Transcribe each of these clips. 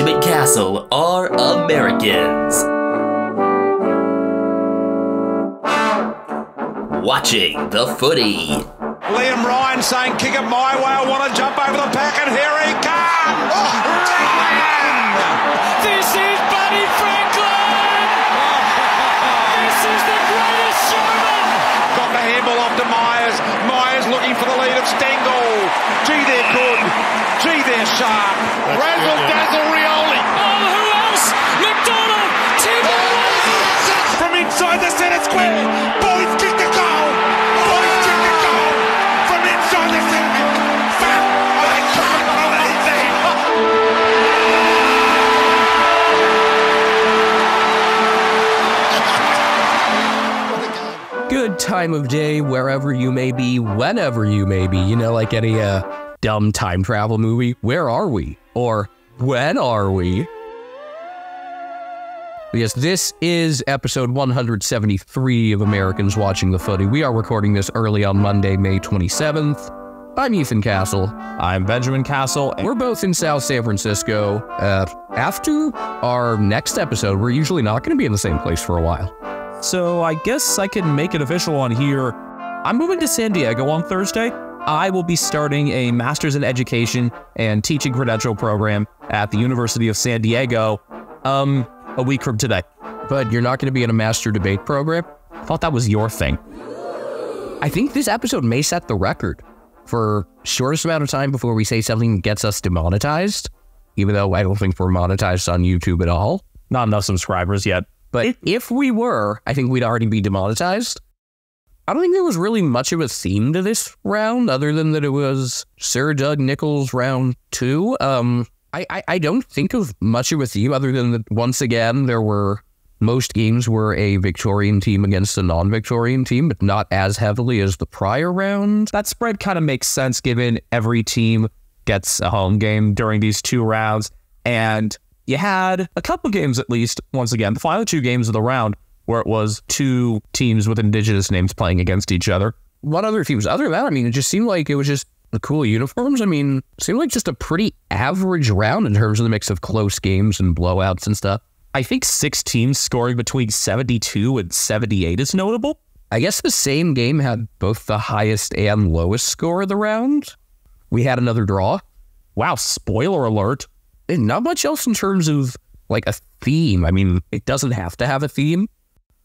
Benjamin Castle are Americans. Watching the footy. Liam Ryan saying, kick it my way, I want to jump over the pack, and here he comes! Ryan! This is Buddy Franklin! This is the greatest showman! Got the handball off to Myers. Myers looking for the lead of Stengel. Gee, they're good. Gee, they're sharp. Razzle dazzle Rioli. Oh, who else? McDonald! From inside the centre square. Boys kick the goal. Boys kick the goal. From inside the centre. I can't believe that. Good time of day wherever you may be, whenever you may be. You know, like any dumb time travel movie. Where are we? Or when are we? Yes, this is episode 173 of Americans Watching the Footy. We are recording this early on Monday, May 27th. I'm Ethan Castle. I'm Benjamin Castle. We're both in South San Francisco. After our next episode, we're usually not going to be in the same place for a while. So I guess I can make it official on here. I'm moving to San Diego on Thursday. I will be starting a Master's in Education and Teaching Credential program at the University of San Diego a week from today. But you're not going to be in a master debate program? I thought that was your thing. I think this episode may set the record for shortest amount of time before we say something that gets us demonetized, even though I don't think we're monetized on YouTube at all. Not enough subscribers yet. But if we were, I think we'd already be demonetized. I don't think there was really much of a theme to this round, other than that it was Sir Doug Nicholls round 2. I don't think of much of a theme other than that once again most games were a Victorian team against a non-Victorian team, but not as heavily as the prior round. That spread kind of makes sense given every team gets a home game during these two rounds, and you had a couple games at least, once again, the final two games of the round, where it was two teams with indigenous names playing against each other. What other teams? Other than that, I mean, it just seemed like it was just the cool uniforms. I mean, it seemed like just a pretty average round in terms of the mix of close games and blowouts and stuff. I think 6 teams scoring between 72 and 78 is notable. I guess the same game had both the highest and lowest score of the round. We had another draw. Wow, spoiler alert. And not much else in terms of, like, a theme. I mean, it doesn't have to have a theme.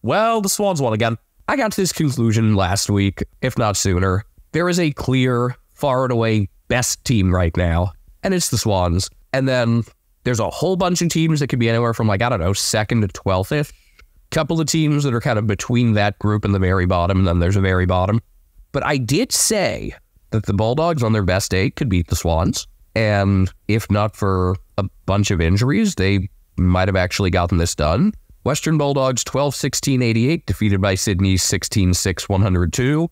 Well, the Swans won again. I got to this conclusion last week, if not sooner. There is a clear, far and away best team right now, and it's the Swans. And then there's a whole bunch of teams that could be anywhere from, like, I don't know, 2nd to 12th-ish. Couple of teams that are kind of between that group and the very bottom, and then there's a very bottom. But I did say that the Bulldogs on their best day could beat the Swans, and if not for a bunch of injuries, they might have actually gotten this done. Western Bulldogs 12-16-88, defeated by Sydney 16-6-102.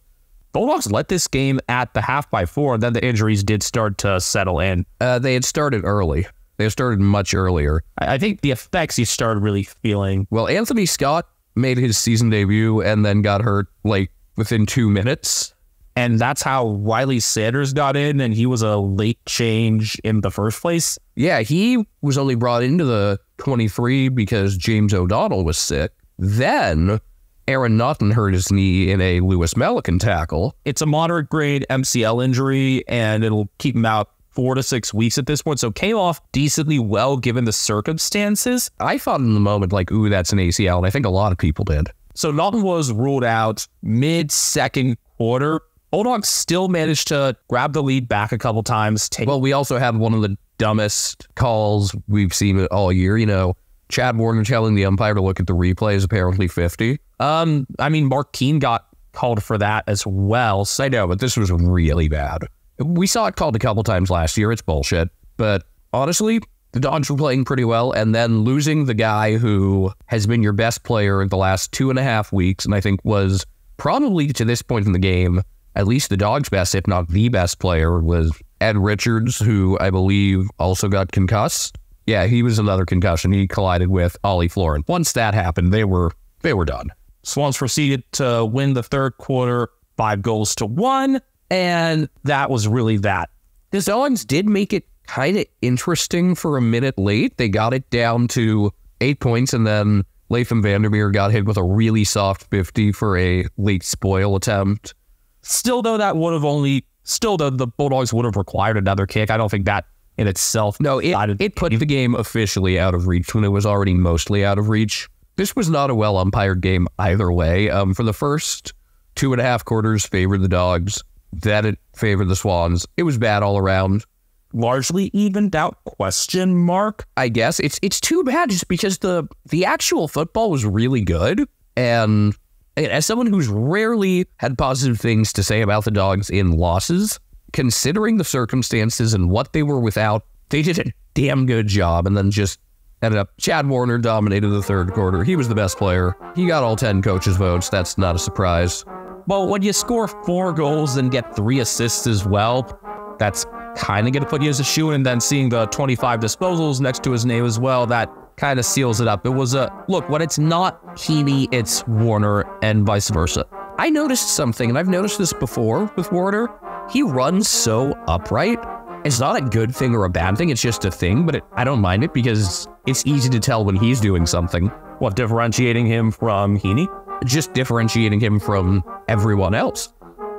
Bulldogs led this game at the half by 4, and then the injuries did start to settle in. They had started early. They had started much earlier. I think the effects you started really feeling. Well, Anthony Scott made his season debut and then got hurt, like, within 2 minutes. And that's how Riley Sanders got in, and he was a late change in the first place. Yeah, he was only brought into the 23 because James O'Donnell was sick. Then Aaron Naughton hurt his knee in a Lewis Melican tackle. It's a moderate grade MCL injury, and it'll keep him out 4 to 6 weeks at this point. So came off decently well given the circumstances. I thought in the moment, like, ooh, that's an ACL, and I think a lot of people did. So Naughton was ruled out mid-second quarter. Bulldogs still managed to grab the lead back a couple times. Well, we also had one of the dumbest calls we've seen all year. You know, Chad Warner telling the umpire to look at the replay is apparently 50. I mean, Mark Keane got called for that as well. I know, but this was really bad. We saw it called a couple times last year. It's bullshit. But honestly, the Dogs were playing pretty well, and then losing the guy who has been your best player in the last 2.5 weeks, and I think was probably to this point in the game, at least the Dogs' best, if not the best player, was Ed Richards, who I believe also got concussed. Yeah, he was another concussion. He collided with Ollie Florin. Once that happened, they were done. Swans proceeded to win the third quarter 5-1, and that was really that. The Dogs did make it kind of interesting for a minute late. They got it down to 8 points, and then Latham Vandermeer got hit with a really soft 50 for a late spoil attempt. Still, though, that would have the Bulldogs would have required another kick. I don't think that in itself... No, it put the game officially out of reach when it was already mostly out of reach. This was not a well-umpired game either way. For the first 2.5 quarters favored the Dogs, then it favored the Swans. It was bad all around. Largely evened out, question mark? I guess. It's too bad just because the actual football was really good. And as someone who's rarely had positive things to say about the Dogs in losses, considering the circumstances and what they were without, they did a damn good job. And then just ended up, Chad Warner dominated the third quarter. He was the best player. He got all 10 coaches' votes. That's not a surprise. Well, when you score 4 goals and get 3 assists as well, that's kind of going to put you as a shoe-in, and then seeing the 25 disposals next to his name as well, that kind of seals it up. It was look, when it's not Heaney, it's Warner, and vice versa. I noticed something, and I've noticed this before with Warner. He runs so upright. It's not a good thing or a bad thing, it's just a thing, but I don't mind it because it's easy to tell when he's doing something. What, differentiating him from Heaney? Just differentiating him from everyone else.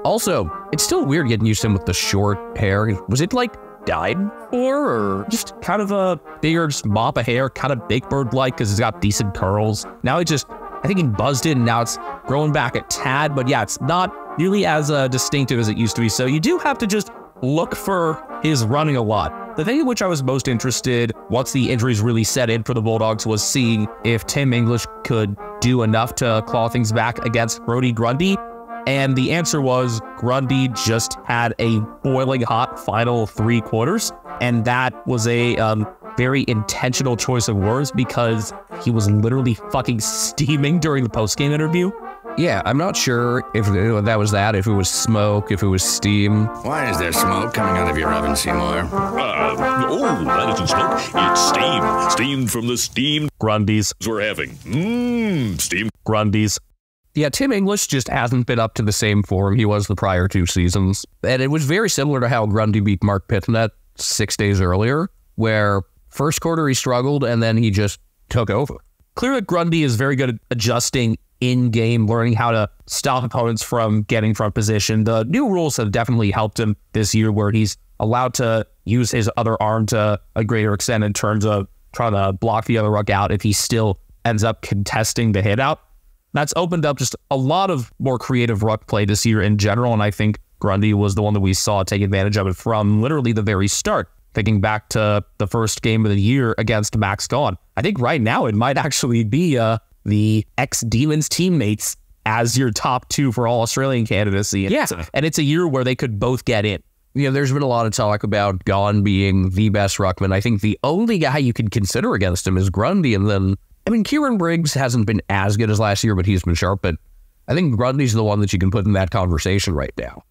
Also, it's still weird getting used to him with the short hair. Was it like dyed for, or just kind of a bigger mop of hair, kind of Big Bird-like because he's got decent curls? Now I think he buzzed it and now it's growing back a tad, but yeah, it's not nearly as distinctive as it used to be. So you do have to just look for his running a lot. The thing in which I was most interested once the injuries really set in for the Bulldogs was seeing if Tim English could do enough to claw things back against Grundy. And the answer was Grundy just had a boiling hot final 3 quarters. And that was a very intentional choice of words because he was literally fucking steaming during the post-game interview. Yeah, I'm not sure if that was if it was smoke, if it was steam. Why is there smoke coming out of your oven, Seymour? That isn't smoke. It's steam. Steam from the steam Grundys we're having. Steam Grundys. Yeah, Tim English just hasn't been up to the same form he was the prior 2 seasons. And it was very similar to how Grundy beat Mark Pittonet 6 days earlier, where first quarter he struggled and then he just took over. Clearly, Grundy is very good at adjusting in-game, learning how to stop opponents from getting front position. The new rules have definitely helped him this year where he's allowed to use his other arm to a greater extent in terms of trying to block the other ruck out if he still ends up contesting the hit out. That's opened up just a lot of more creative ruck play this year in general, and I think Grundy was the one that we saw take advantage of it from literally the very start. Thinking back to the first game of the year against Max Gawn, I think right now it might actually be the ex-Demons teammates as your top 2 for All-Australian candidacy. And it's a year where they could both get in. You know, there's been a lot of talk about Gawn being the best ruckman. I think the only guy you could consider against him is Grundy, and then Kieran Briggs hasn't been as good as last year, but he's been sharp. But I think Grundy's the one that you can put in that conversation right now.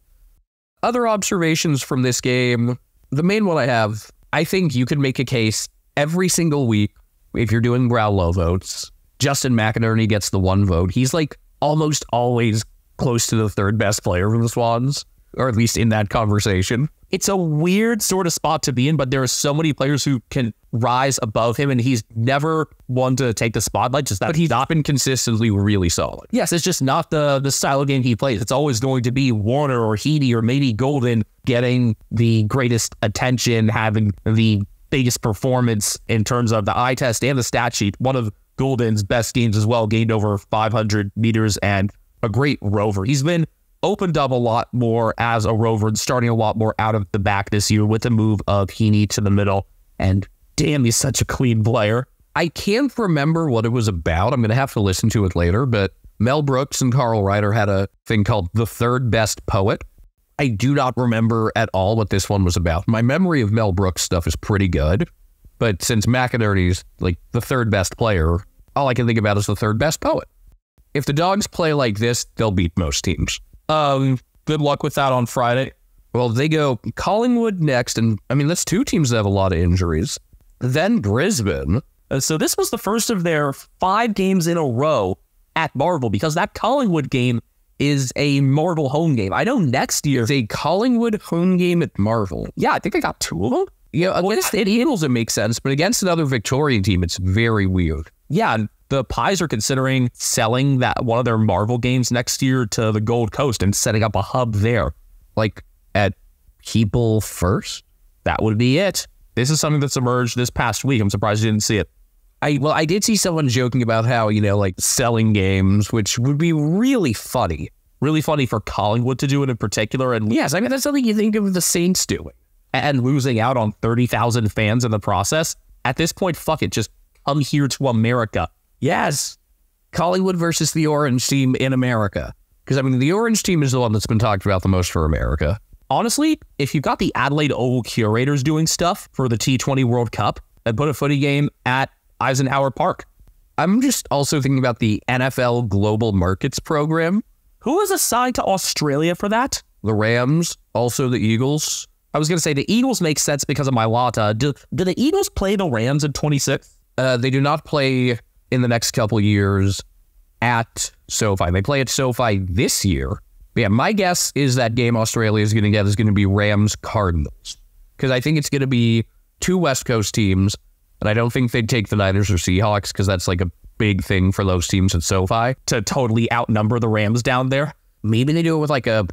Other observations from this game, the main one I have, I think you can make a case every single week if you're doing Brownlow votes. Justin McInerney gets the 1 vote. He's like almost always close to the 3rd best player for the Swans, or at least in that conversation. It's a weird sort of spot to be in, but there are so many players who can rise above him, and he's never one to take the spotlight. But he's not been consistently really solid. Yes, it's just not the style of game he plays. It's always going to be Warner or Heaney or maybe Golden getting the greatest attention, having the biggest performance in terms of the eye test and the stat sheet. One of Golden's best games as well, gained over 500 meters and a great rover. He's been opened up a lot more as a rover and starting a lot more out of the back this year with the move of Heaney to the middle. And damn, he's such a clean player. I can't remember what it was about. I'm going to have to listen to it later, but Mel Brooks and Carl Reiter had a thing called The Third Best Poet. I do not remember at all what this one was about. My memory of Mel Brooks stuff is pretty good, but since McInerney's like the 3rd best player, all I can think about is the 3rd best poet. If the Dogs play like this, they'll beat most teams. Good luck with that on Friday. Well, they go Collingwood next, and that's 2 teams that have a lot of injuries. Then Brisbane. So this was the first of their 5 games in a row at Marvel, because that Collingwood game is a Marvel home game. I know next year it's a Collingwood home game at Marvel. Yeah, I think they got 2 of them. Against the Eagles, it makes sense, but against another Victorian team, it's very weird. Yeah, the Pies are considering selling that one of their Marvel games next year to the Gold Coast and setting up a hub there. Like at People First? That would be it. This is something that's emerged this past week. I'm surprised you didn't see it. I did see someone joking about how, like selling games, which would be really funny. Really funny for Collingwood to do it in particular. And yes, I mean, that's something you think of the Saints doing. And losing out on 30,000 fans in the process. At this point, fuck it. Just come here to America. Yes. Collingwood versus the Orange team in America. Because, I mean, the Orange team is the one that's been talked about the most for America. Honestly, if you've got the Adelaide Oval curators doing stuff for the T20 World Cup, then put a footy game at Eisenhower Park. I'm just also thinking about the NFL Global Markets Program. Who is assigned to Australia for that? The Rams, also the Eagles. I was going to say the Eagles make sense because of Mailata. Do the Eagles play the Rams in 26? They do not play in the next couple years at SoFi. They play at SoFi this year. But yeah, my guess is that game Australia is going to get is going to be Rams-Cardinals. Because I think it's going to be two West Coast teams. And I don't think they'd take the Niners or Seahawks because that's like a big thing for those teams at SoFi to totally outnumber the Rams down there. Maybe they do it with like the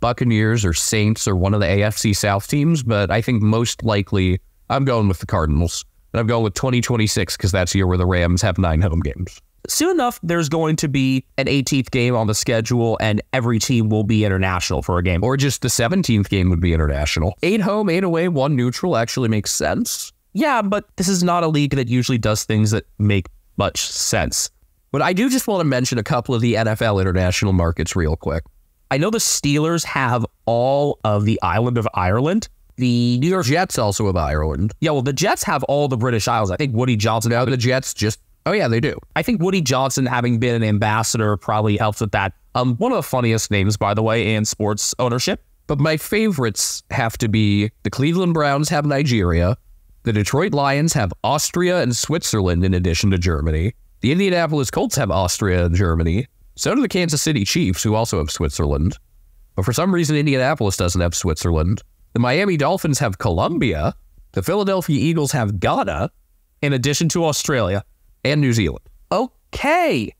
Buccaneers or Saints or one of the AFC South teams. But I think most likely I'm going with the Cardinals. And I'm going with 2026 because that's the year where the Rams have 9 home games. Soon enough, there's going to be an 18th game on the schedule and every team will be international for a game. Or just the 17th game would be international. 8 home, 8 away, 1 neutral actually makes sense. Yeah, but this is not a league that usually does things that make much sense. But I do just want to mention a couple of the NFL international markets real quick. I know the Steelers have all of the island of Ireland. The New York Jets also have Ireland. Yeah, well, the Jets have all the British Isles. I think Woody Johnson... No, the Jets just... Oh, yeah, they do. I think Woody Johnson, having been an ambassador, probably helps with that. One of the funniest names, by the way, in sports ownership. But my favorites have to be the Cleveland Browns have Nigeria. The Detroit Lions have Austria and Switzerland in addition to Germany. The Indianapolis Colts have Austria and Germany. So do the Kansas City Chiefs, who also have Switzerland. But for some reason, Indianapolis doesn't have Switzerland. The Miami Dolphins have Colombia. The Philadelphia Eagles have Ghana. In addition to Australia. And New Zealand. Okay.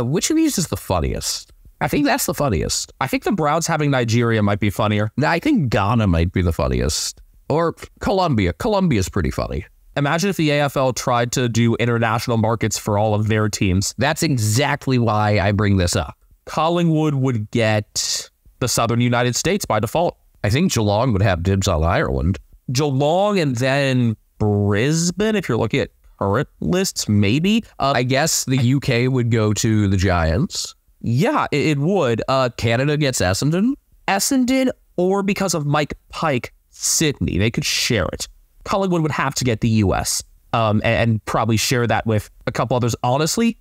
Which of these is the funniest? I think that's the funniest. I think the Browns having Nigeria might be funnier. No, I think Ghana might be the funniest. Or Colombia. Colombia's pretty funny. Imagine if the AFL tried to do international markets for all of their teams. That's exactly why I bring this up. Collingwood would get the Southern United States by default. I think Geelong would have dibs on Ireland. Geelong and then Brisbane, if you're looking at current lists, maybe. I guess the UK would go to the Giants. Yeah, it would. Canada gets Essendon. Essendon, or because of Mike Pike, Sydney. They could share it. Collingwood would have to get the U.S. And probably share that with a couple others. Honestly,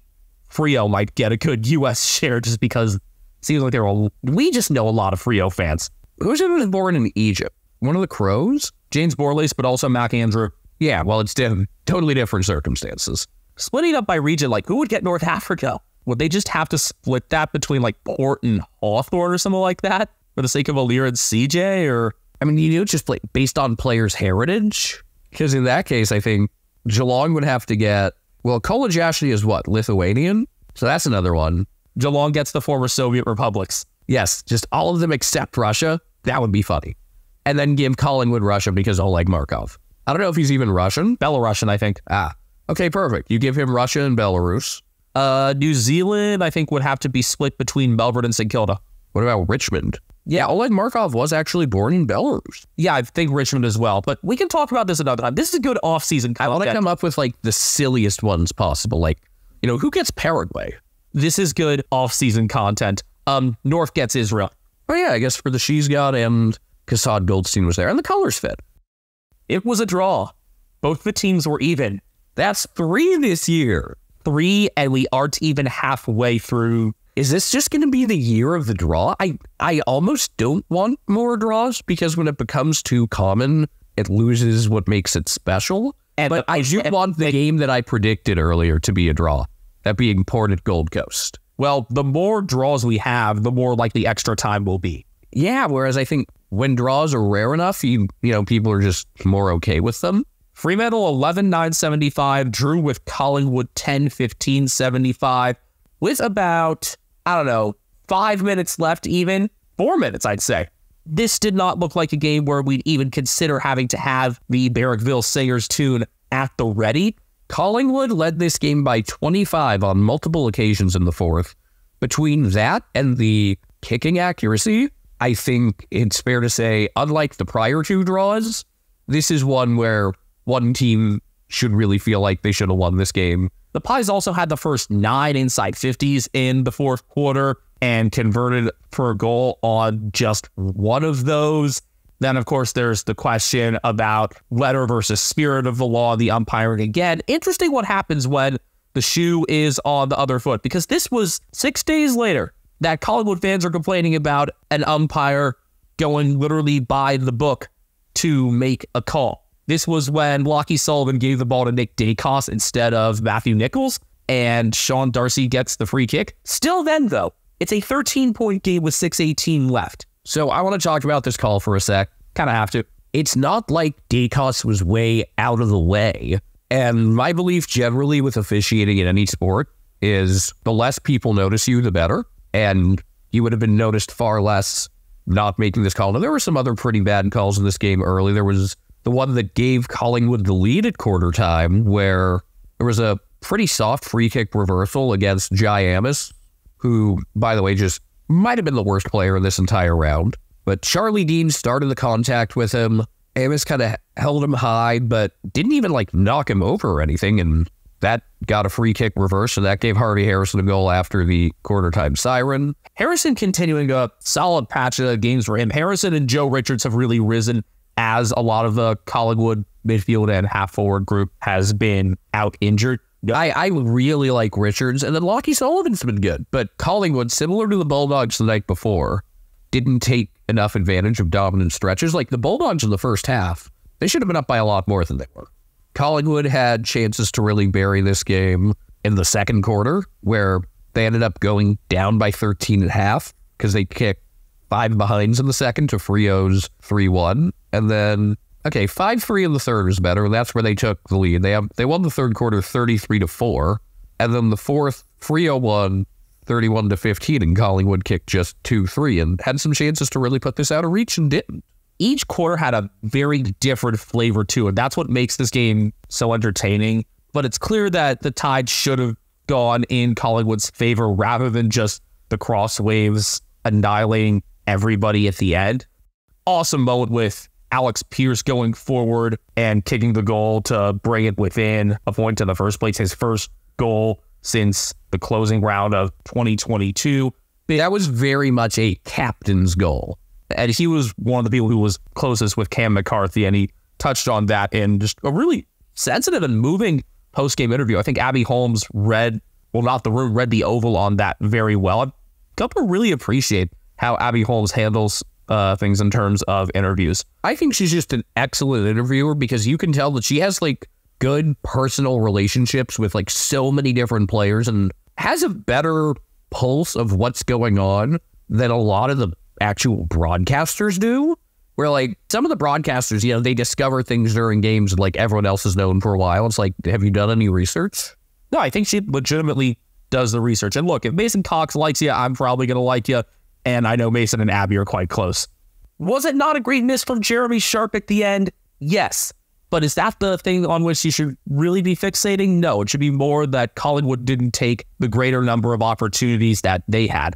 Freo might get a good U.S. share just because it seems like we just know a lot of Freo fans. Who's born in Egypt? One of the Crows? James Borlase, but also Mac Andrew. Yeah, well, it's totally different circumstances. Splitting up by region, like who would get North Africa? Would they just have to split that between like Port and Hawthorne or something like that? For the sake of Alir and CJ? Or I mean, just play based on players' heritage? Because in that case, I think Geelong would have to get... Well, Kolajashny is what? Lithuanian? So that's another one. Geelong gets the former Soviet republics. Yes, just all of them except Russia. That would be funny. And then give Collingwood Russia because Oleg Markov. I don't know if he's even Russian. Belarusian, I think. Okay, perfect. You give him Russia and Belarus. New Zealand, I think, would have to be split between Melbourne and St Kilda. What about Richmond? Yeah, Oleg Markov was actually born in Belarus. Yeah, I think Richmond as well. But we can talk about this another time. This is a good off-season content. I want to come up with, like, the silliest ones possible. Like, who gets Paraguay? This is good off-season content. North gets Israel. Oh, yeah, I guess for the She's God and Kassad Goldstein was there. And the colors fit. It was a draw. Both the teams were even. That's 3 this year. 3, and we aren't even halfway through. Is this just going to be the year of the draw? I almost don't want more draws because when it becomes too common, it loses what makes it special. But I do want the game that I predicted earlier to be a draw, that being Port at Gold Coast. Well, the more draws we have, the more likely extra time will be. Yeah, whereas I think when draws are rare enough, people are just more okay with them. Fremantle 11-9-75, drew with Collingwood 10-15-75 with about, 5 minutes left even. 4 minutes, I'd say. This did not look like a game where we'd even consider having to have the Barrackville Singers tune at the ready. Collingwood led this game by 25 on multiple occasions in the fourth. Between that and the kicking accuracy, I think it's fair to say, unlike the prior two draws, this is one where one team should really feel like they should have won this game. The Pies also had the first 9 inside 50s in the fourth quarter and converted for a goal on just one of those. Then, of course, there's the question about letter versus spirit of the law, the umpiring again. Interesting what happens when the shoe is on the other foot, because this was 6 days later that Collingwood fans are complaining about an umpire going literally by the book to make a call. This was when Lachie Sullivan gave the ball to Nick Dacos instead of Matthew Nichols, and Sean Darcy gets the free kick. Still then, though, it's a 13-point game with 6:18 left. So I want to talk about this call for a sec. Kind of have to. It's not like Dacos was way out of the way. And my belief generally with officiating in any sport is the less people notice you, the better. And you would have been noticed far less not making this call. Now, there were some other pretty bad calls in this game early. There was the one that gave Collingwood the lead at quarter time, where there was a pretty soft free kick reversal against Jai Amos, who, by the way, just might have been the worst player in this entire round. But Charlie Dean started the contact with him. Amos kind of held him high, but didn't even knock him over or anything. And that got a free kick reverse, and that gave Harvey Harrison a goal after the quarter time siren. Harrison continuing a solid patch of games for him. Harrison and Joe Richards have really risen as a lot of the Collingwood midfield and half forward group has been out injured. I really like Richards, and then Lachie Sullivan's been good. But Collingwood, similar to the Bulldogs the night before, didn't take enough advantage of dominant stretches. Like the Bulldogs in the first half, they should have been up by a lot more than they were. Collingwood had chances to really bury this game in the second quarter, where they ended up going down by 13 at half because they kicked 5 behinds in the second to Frio's 3-1. And then, 5-3 in the third was better, and that's where they took the lead. They won the third quarter 33-4, and then the fourth, Frio won 31-15, and Collingwood kicked just 2-3 and had some chances to really put this out of reach and didn't. Each quarter had a very different flavor to it. That's what makes this game so entertaining. But it's clear that the tide should have gone in Collingwood's favor rather than just the cross waves annihilating everybody at the end. Awesome moment with Alex Pearce going forward and kicking the goal to bring it within a point in the first place. His first goal since the closing round of 2022. That was very much a captain's goal. And he was one of the people who was closest with Cam McCarthy, and he touched on that in just a really sensitive and moving post-game interview. I think Abby Holmes read the Oval on that very well. I've come to really appreciate how Abby Holmes handles things in terms of interviews. I think she's just an excellent interviewer because you can tell that she has good personal relationships with so many different players and has a better pulse of what's going on than a lot of the actual broadcasters do, where some of the broadcasters, they discover things during games that everyone else has known for a while. It's have you done any research? No, I think she legitimately does the research. And look, if Mason Cox likes you, I'm probably going to like you. And I know Mason and Abby are quite close. Was it not a great miss from Jeremy Sharp at the end? Yes. But is that the thing on which you should really be fixating? No, it should be more that Collingwood didn't take the greater number of opportunities that they had.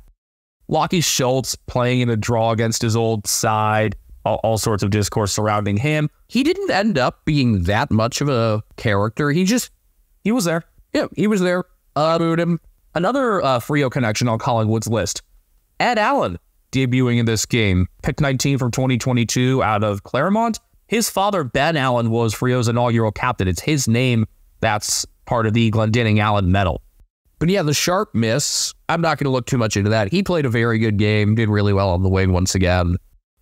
Lachie Schultz playing in a draw against his old side, all sorts of discourse surrounding him. He didn't end up being that much of a character. He was there. Yeah, he was there. Booed him. Another Frio connection on Collingwood's list. Ed Allen debuting in this game. Pick 19 from 2022 out of Claremont. His father, Ben Allen, was Frio's inaugural captain. It's his name that's part of the Glendinning Allen medal. But yeah, the Sharp miss, I'm not going to look too much into that. He played a very good game, did really well on the wing once again.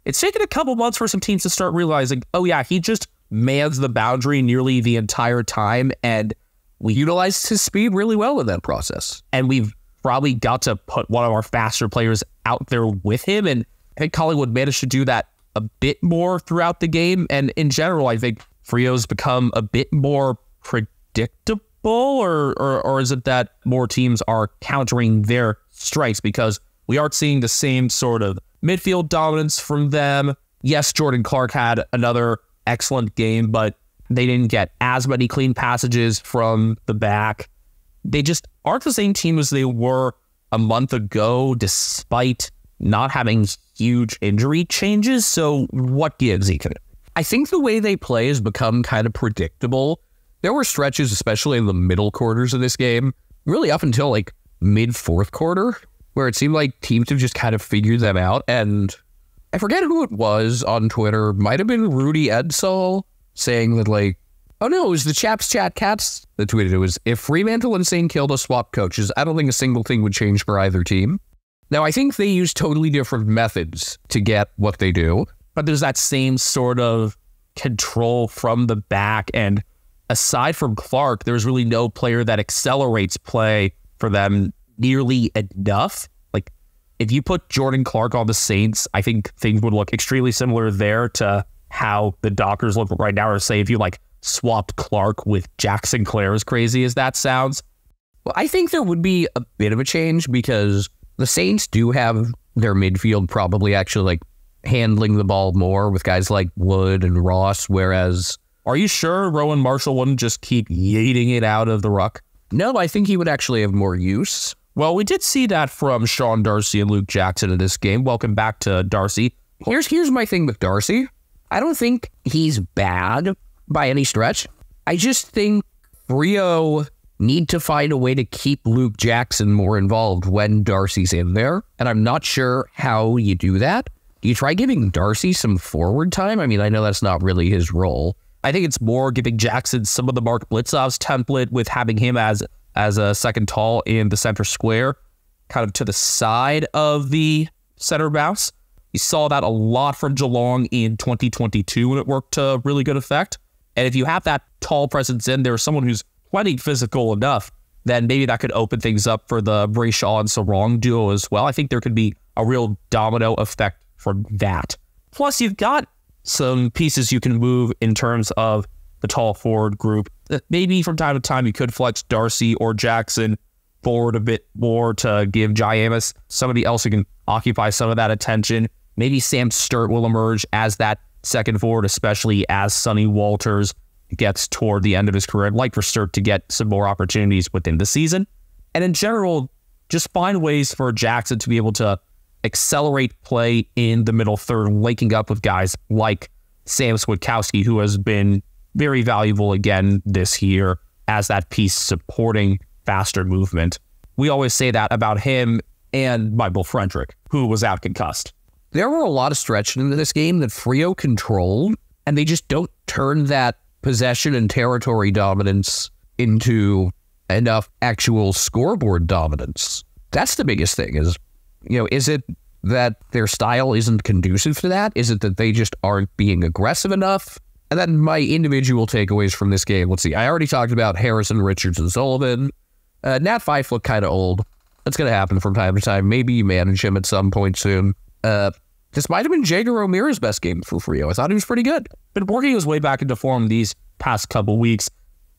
It's taken a couple months for some teams to start realizing, oh yeah, he just mans the boundary nearly the entire time, and we utilized his speed really well in that process. And we've probably got to put one of our faster players out there with him, and I think Collingwood managed to do that a bit more throughout the game. And in general, I think Frio's become a bit more predictable, or is it that more teams are countering their strikes? Because we aren't seeing the same sort of midfield dominance from them. Yes, Jordan Clark had another excellent game, but they didn't get as many clean passages from the back. They just aren't the same team as they were a month ago, despite not having huge injury changes. So what gives, Ethan? I think the way they play has become kind of predictable. There were stretches, especially in the middle quarters of this game, really up until like mid-fourth quarter, where it seemed like teams have just kind of figured them out. And I forget who it was on Twitter, might have been Rudy Edsall, saying that like, oh no, it was the Chaps Chat Cats that tweeted it was, if Fremantle and St. Kilda swap coaches, I don't think a single thing would change for either team. Now, I think they use totally different methods to get what they do, but there's that same sort of control from the back. And aside from Clark, there's really no player that accelerates play for them nearly enough. Like, if you put Jordan Clark on the Saints, I think things would look extremely similar there to how the Dockers look right now, or say if you like swapped Clark with Jack Sinclair, as crazy as that sounds. Well, I think there would be a bit of a change because the Saints do have their midfield probably actually like handling the ball more with guys like Wood and Ross, whereas... Are you sure Rowan Marshall wouldn't just keep yeeting it out of the ruck? No, I think he would actually have more use. Well, we did see that from Sean Darcy and Luke Jackson in this game. Welcome back to Darcy. Here's my thing with Darcy. I don't think he's bad by any stretch. I just think Frio need to find a way to keep Luke Jackson more involved when Darcy's in there, and I'm not sure how you do that. Do you try giving Darcy some forward time? I mean, I know that's not really his role. I think it's more giving Jackson some of the Mark Blitzov's template with having him as a second tall in the center square, kind of to the side of the center bounce. You saw that a lot from Geelong in 2022 when it worked to really good effect. And if you have that tall presence in there, someone who's plenty physical enough, then maybe that could open things up for the Brayshaw and Sarong duo as well. I think there could be a real domino effect from that. Plus, you've got some pieces you can move in terms of the tall forward group. Maybe from time to time you could flex Darcy or Jackson forward a bit more to give Jai Amos somebody else who can occupy some of that attention. Maybe Sam Sturt will emerge as that second forward, especially as Sonny Walters gets toward the end of his career. I'd like for Sturt to get some more opportunities within the season. And in general, just find ways for Jackson to be able to accelerate play in the middle third, linking up with guys like Sam Switkowski, who has been very valuable again this year as that piece supporting faster movement. We always say that about him and Michael Frederick, who was out concussed. There were a lot of stretches in this game that Frio controlled, and they just don't turn that possession and territory dominance into enough actual scoreboard dominance. That's the biggest thing is, is it that their style isn't conducive to that? Is it that they just aren't being aggressive enough? And then my individual takeaways from this game, let's see. I already talked about Harrison, Richards, and Sullivan. Nat Fife looked kind of old. That's going to happen from time to time. Maybe you manage him at some point soon. This might have been Jager O'Meara's best game for Frio. I thought he was pretty good. Been working his way back into form these past couple weeks.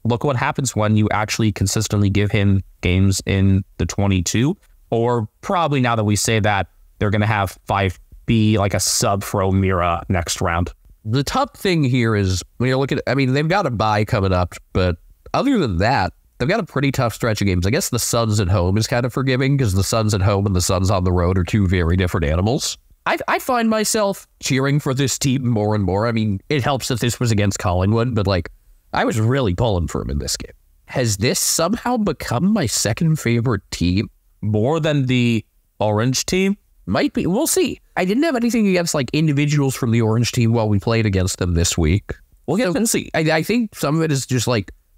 Look what happens when you actually consistently give him games in the 22. Or probably now that we say that, they're going to have Fife be like a sub for O'Meara next round. The tough thing here is when you look at, they've got a bye coming up, but other than that, they've got a pretty tough stretch of games. I guess the Suns at home is kind of forgiving because the Suns at home and the Suns on the road are two very different animals. I find myself cheering for this team more and more. I mean, it helps that this was against Collingwood, but I was really pulling for him in this game. Has this somehow become my second favorite team? More than the Orange team? Might be. We'll see. I didn't have anything against individuals from the Orange team while we played against them this week. We'll get to see. I think some of it is just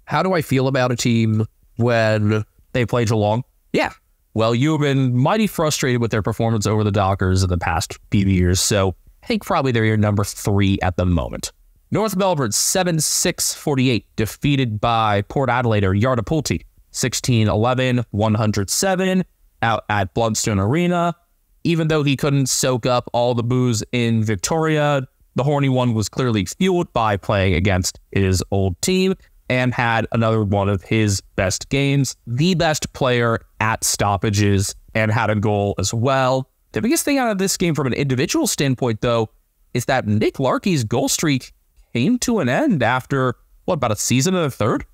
how do I feel about a team when they play Geelong? Yeah. Well, you've been mighty frustrated with their performance over the Dockers in the past few years, so I think probably they're your number 3 at the moment. North Melbourne, 7-6-48, defeated by Port Adelaide or Yardapulti, 16-11, 107, out at Blundstone Arena. even though he couldn't soak up all the boos in Victoria, the horny one was clearly fueled by playing against his old team and had another one of his best games, the best player at stoppages, and had a goal as well. The biggest thing out of this game from an individual standpoint, though, is that Nick Larkey's goal streak came to an end after, about a season and a third?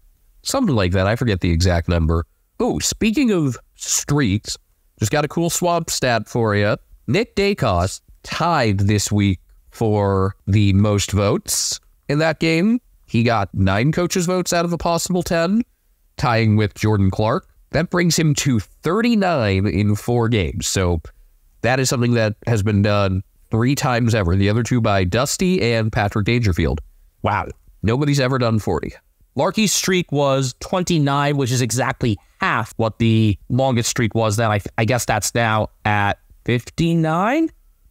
Something like that. I forget the exact number. Oh, speaking of streaks, just got a cool swamp stat for you. Nick Dacos tied this week for the most votes in that game. He got 9 coaches' votes out of a possible 10, tying with Jordan Clark. That brings him to 39 in 4 games. So that is something that has been done 3 times ever. The other 2 by Dusty and Patrick Dangerfield. Wow. Nobody's ever done 40. Larkey's streak was 29, which is exactly half what the longest streak was then. I guess that's now at 59?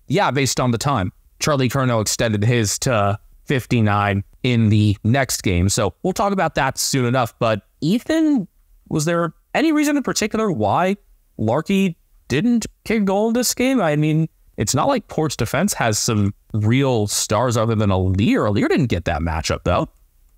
Yeah, based on the time. Charlie Curnow extended his to 59 in the next game. So we'll talk about that soon enough. But Ethan, was there any reason in particular why Larkey didn't kick a goal in this game? I mean, it's not like Port's defense has some real stars other than Alir. Alir didn't get that matchup, though.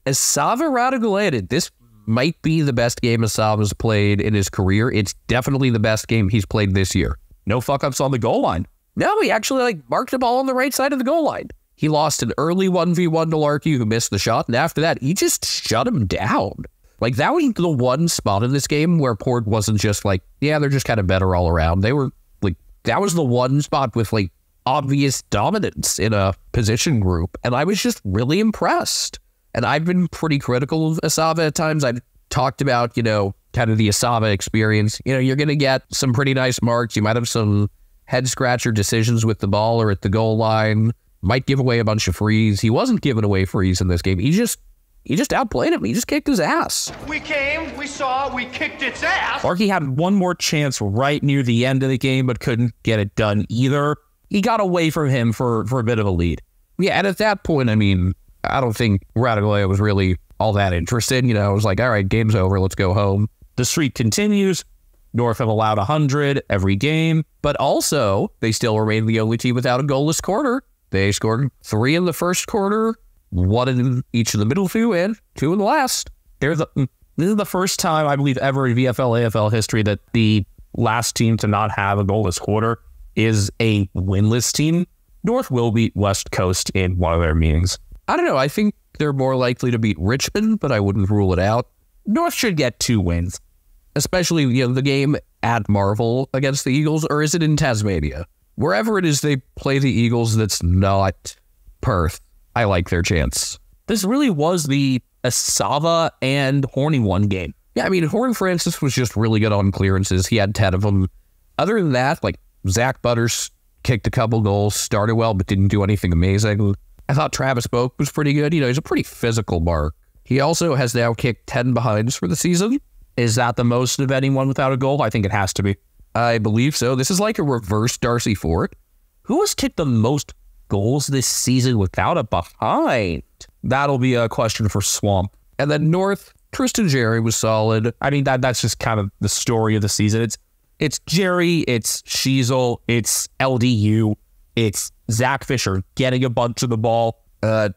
Esava Radagulated, this might be the best game Esava's played in his career. It's definitely the best game he's played this year. No fuck-ups on the goal line. No, he actually marked the ball on the right side of the goal line. He lost an early 1v1 to Larkey, who missed the shot, and after that, he just shut him down. That was the one spot in this game where Port wasn't just they're just kind of better all around. They were, that was the one spot with, obvious dominance in a position group, and I was just really impressed. And I've been pretty critical of Esava at times. I've talked about, kind of the Esava experience. You're going to get some pretty nice marks. You might have some head-scratcher decisions with the ball or at the goal line. Might give away a bunch of frees. He wasn't giving away frees in this game. He just outplayed him. He just kicked his ass. We came, we saw, we kicked its ass. Larkey had one more chance right near the end of the game, but couldn't get it done either. He got away from him for a bit of a lead. Yeah, and at that point, I don't think Radaglia was really all that interested. It was all right, game's over, let's go home. The streak continues. North have allowed 100 every game, but also they still remain the only team without a goalless quarter. They scored 3 in the first quarter, 1 in each of the middle 2, and 2 in the last. This is the first time, I believe, ever in VFL AFL history that the last team to not have a goalless quarter is a winless team. North will beat West Coast in one of their meetings. I don't know. I think they're more likely to beat Richmond, but I wouldn't rule it out. North should get 2 wins. Especially, the game at Marvel against the Eagles, or is it in Tasmania? Wherever it is they play the Eagles that's not Perth, I like their chance. This really was the Esava and Horny one game. Yeah, Horn Francis was just really good on clearances. He had 10 of them. Other than that, Zach Butters kicked a couple goals, started well, but didn't do anything amazing. I thought Travis Boak was pretty good. He's a pretty physical mark. He also has now kicked 10 behinds for the season. Is that the most of anyone without a goal? I think it has to be. I believe so. This is like a reverse Darcy Fort. Who has kicked the most goals this season without a behind? That'll be a question for Swamp. And then North, Tristan Jerry was solid. That's just kind of the story of the season. It's Jerry, it's Sheasel, it's LDU, it's Zach Fisher getting a bunch of the ball.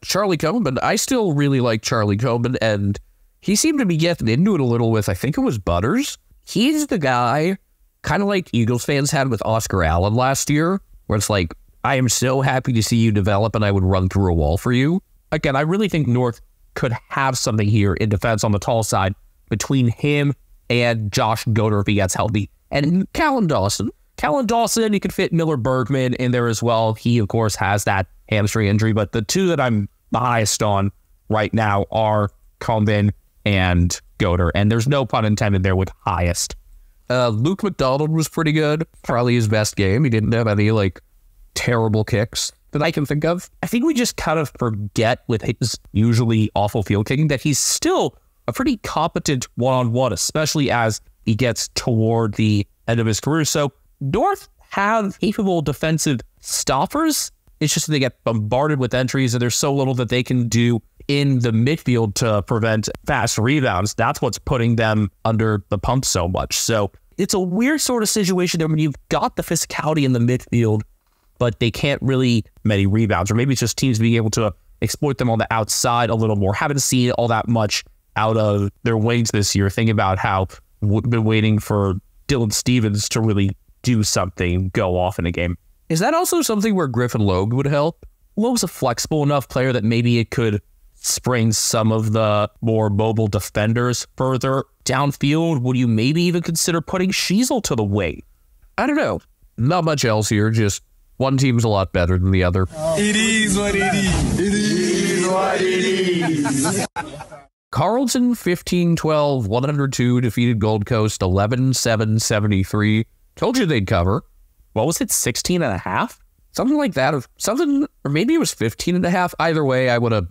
Charlie Coleman, I still really like Charlie Coleman, and he seemed to be getting into it a little with, I think it was Butters. He's the guy, kind of like Eagles fans had with Oscar Allen last year, where it's I am so happy to see you develop, and I would run through a wall for you. Again, I really think North could have something here in defense on the tall side between him and Josh Goder if he gets healthy. And Callan Dawson, you could fit Miller Bergman in there as well. He, of course, has that hamstring injury, but the 2 that I'm the highest on right now are Combin and Goder, and there's no pun intended there with highest. Luke McDonald was pretty good. Probably his best game. He didn't have any terrible kicks that I can think of. I think we just kind of forget with his usually awful field kicking that he's still a pretty competent one-on-one, especially as he gets toward the end of his career. So North have capable defensive stoppers. It's just they get bombarded with entries, and there's so little that they can do in the midfield to prevent fast rebounds. That's what's putting them under the pump so much. So it's a weird sort of situation there when you've got the physicality in the midfield, but they can't really many rebounds, or maybe it's just teams being able to exploit them on the outside a little more. Haven't seen all that much out of their wings this year. Think about how we've been waiting for Dylan Stevens to really do something, go off in a game. Is that also something where Griffin Logue would help? Logue's a flexible enough player that maybe it could spring some of the more mobile defenders further downfield. Would you maybe even consider putting Sheasel to the wing? I don't know. Not much else here. Just one team's a lot better than the other. It is what it is. It is what it is. Carlton 15-12, 102, defeated Gold Coast 11-7-73. Told you they'd cover. What was it, 16.5? Something like that. Or maybe it was 15.5. Either way, I would have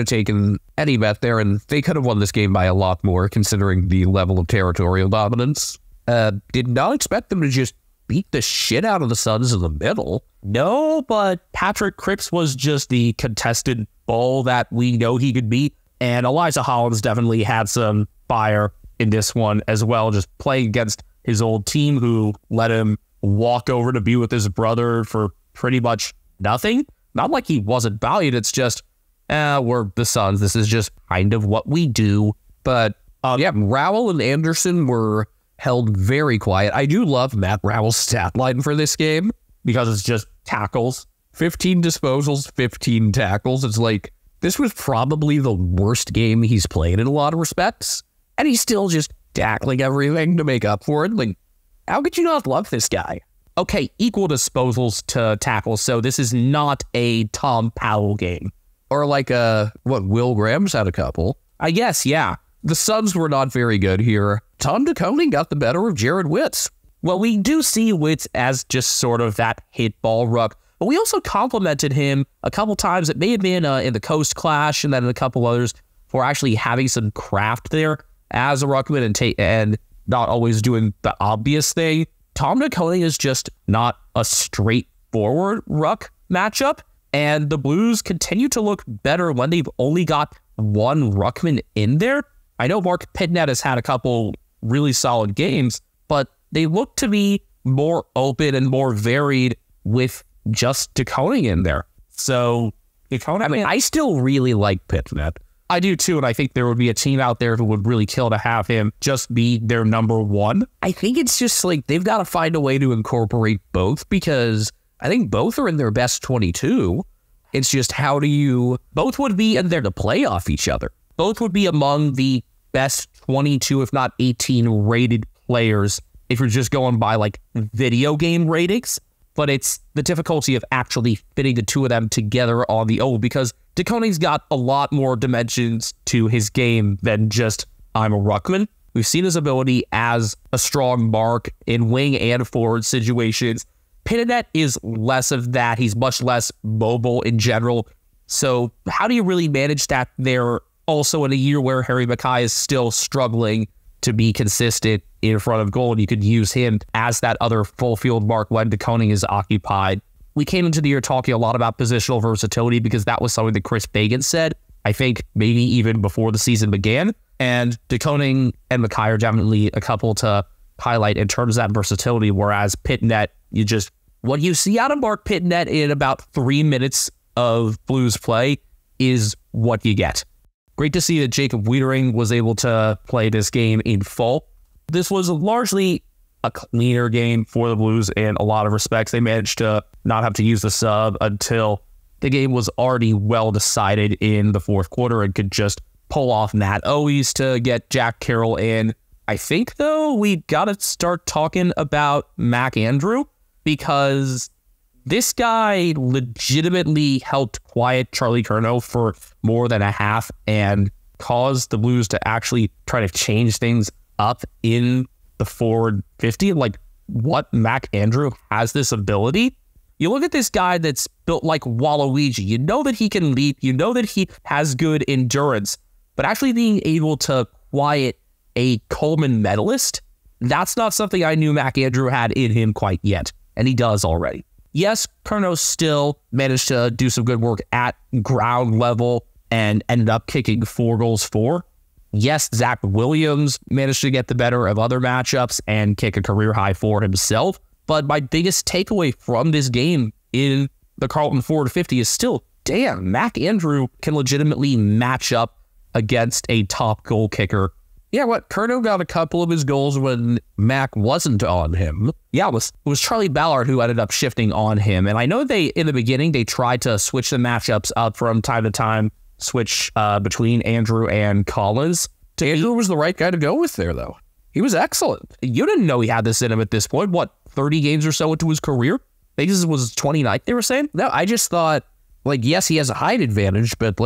taken any bet there, and they could have won this game by a lot more, considering the level of territorial dominance. Did not expect them to just beat the shit out of the Suns in the middle. No, but Patrick Cripps was just the contested ball that we know he could beat, and Elijah Hollins definitely had some fire in this one as well, just playing against his old team who let him walk over to be with his brother for pretty much nothing. Not like he wasn't valued, it's just, we're the Suns. This is just kind of what we do. But yeah, Rowell and Anderson were held very quiet. I do love Matt Rowell's stat line for this game because it's just tackles. 15 disposals, 15 tackles. It's like, this was probably the worst game he's played in a lot of respects. And he's still just tackling everything to make up for it. Like, how could you not love this guy? Okay, equal disposals to tackles. So this is not a Tom Powell game. Or like Will Graham's had a couple. I guess, yeah. The Suns were not very good here. Tom DeConing got the better of Jared Witz. Well, we do see Witz as just sort of that hit ball ruck, but we also complimented him a couple times. It may have been in the Coast Clash and then in a couple others for actually having some craft there as a ruckman and not always doing the obvious thing. Tom DeConing is just not a straightforward ruck matchup, and the Blues continue to look better when they've only got one ruckman in there. I know Mark Pitnet has had a couple really solid games, but they look to be more open and more varied with just DeConing in there. So, DeConing, I still really like Pitnet. I do too, and I think there would be a team out there who would really kill to have him just be their number one. I think it's just like they've got to find a way to incorporate both, because I think both are in their best 22. It's just how do you... Both would be in there to play off each other. Both would be among the best 22, if not 18 rated players if you're just going by like video game ratings. But it's the difficulty of actually fitting the two of them together on the oval, because DeConing's got a lot more dimensions to his game than just I'm a ruckman. We've seen his ability as a strong mark in wing and forward situations. Pitnet is less of that. He's much less mobile in general. So how do you really manage that there also in a year where Harry Mackay is still struggling to be consistent in front of goal, and you could use him as that other full field mark when DeConing is occupied? We came into the year talking a lot about positional versatility because that was something that Chris Fagan said, I think maybe even before the season began. And DeConing and Mackay are definitely a couple to highlight in terms of that versatility, whereas Pitnet, what you see out of Mark Pitnet in about 3 minutes of Blues play is what you get. Great to see that Jacob Wiedering was able to play this game in full. This was largely a cleaner game for the Blues in a lot of respects. They managed to not have to use the sub until the game was already well decided in the fourth quarter and could just pull off Matt Owies to get Jack Carroll in. I think, though, we got to start talking about Mac Andrew, because this guy legitimately helped quiet Charlie Curnow for more than a half and caused the Blues to actually try to change things up in the forward 50. Like, what, Mac Andrew has this ability? You look at this guy that's built like Waluigi. You know that he can leap. You know that he has good endurance. But actually being able to quiet a Coleman medalist, that's not something I knew Mac Andrew had in him quite yet. And he does already. Yes, Curnow still managed to do some good work at ground level and ended up kicking 4 goals for. Yes, Zach Williams managed to get the better of other matchups and kick a career high for himself. But my biggest takeaway from this game in the Carlton 4-50 is still, damn, Mac Andrew can legitimately match up against a top goal kicker. Yeah, Curnow got a couple of his goals when Mac wasn't on him. Yeah, it was Charlie Ballard who ended up shifting on him. And I know in the beginning, they tried to switch the matchups up from time to time, switch between Andrew and Collins. Andrew was the right guy to go with there, though. He was excellent. You didn't know he had this in him at this point. What, 30 games or so into his career? I think this was 29th, they were saying? No, I just thought, yes, he has a height advantage, but,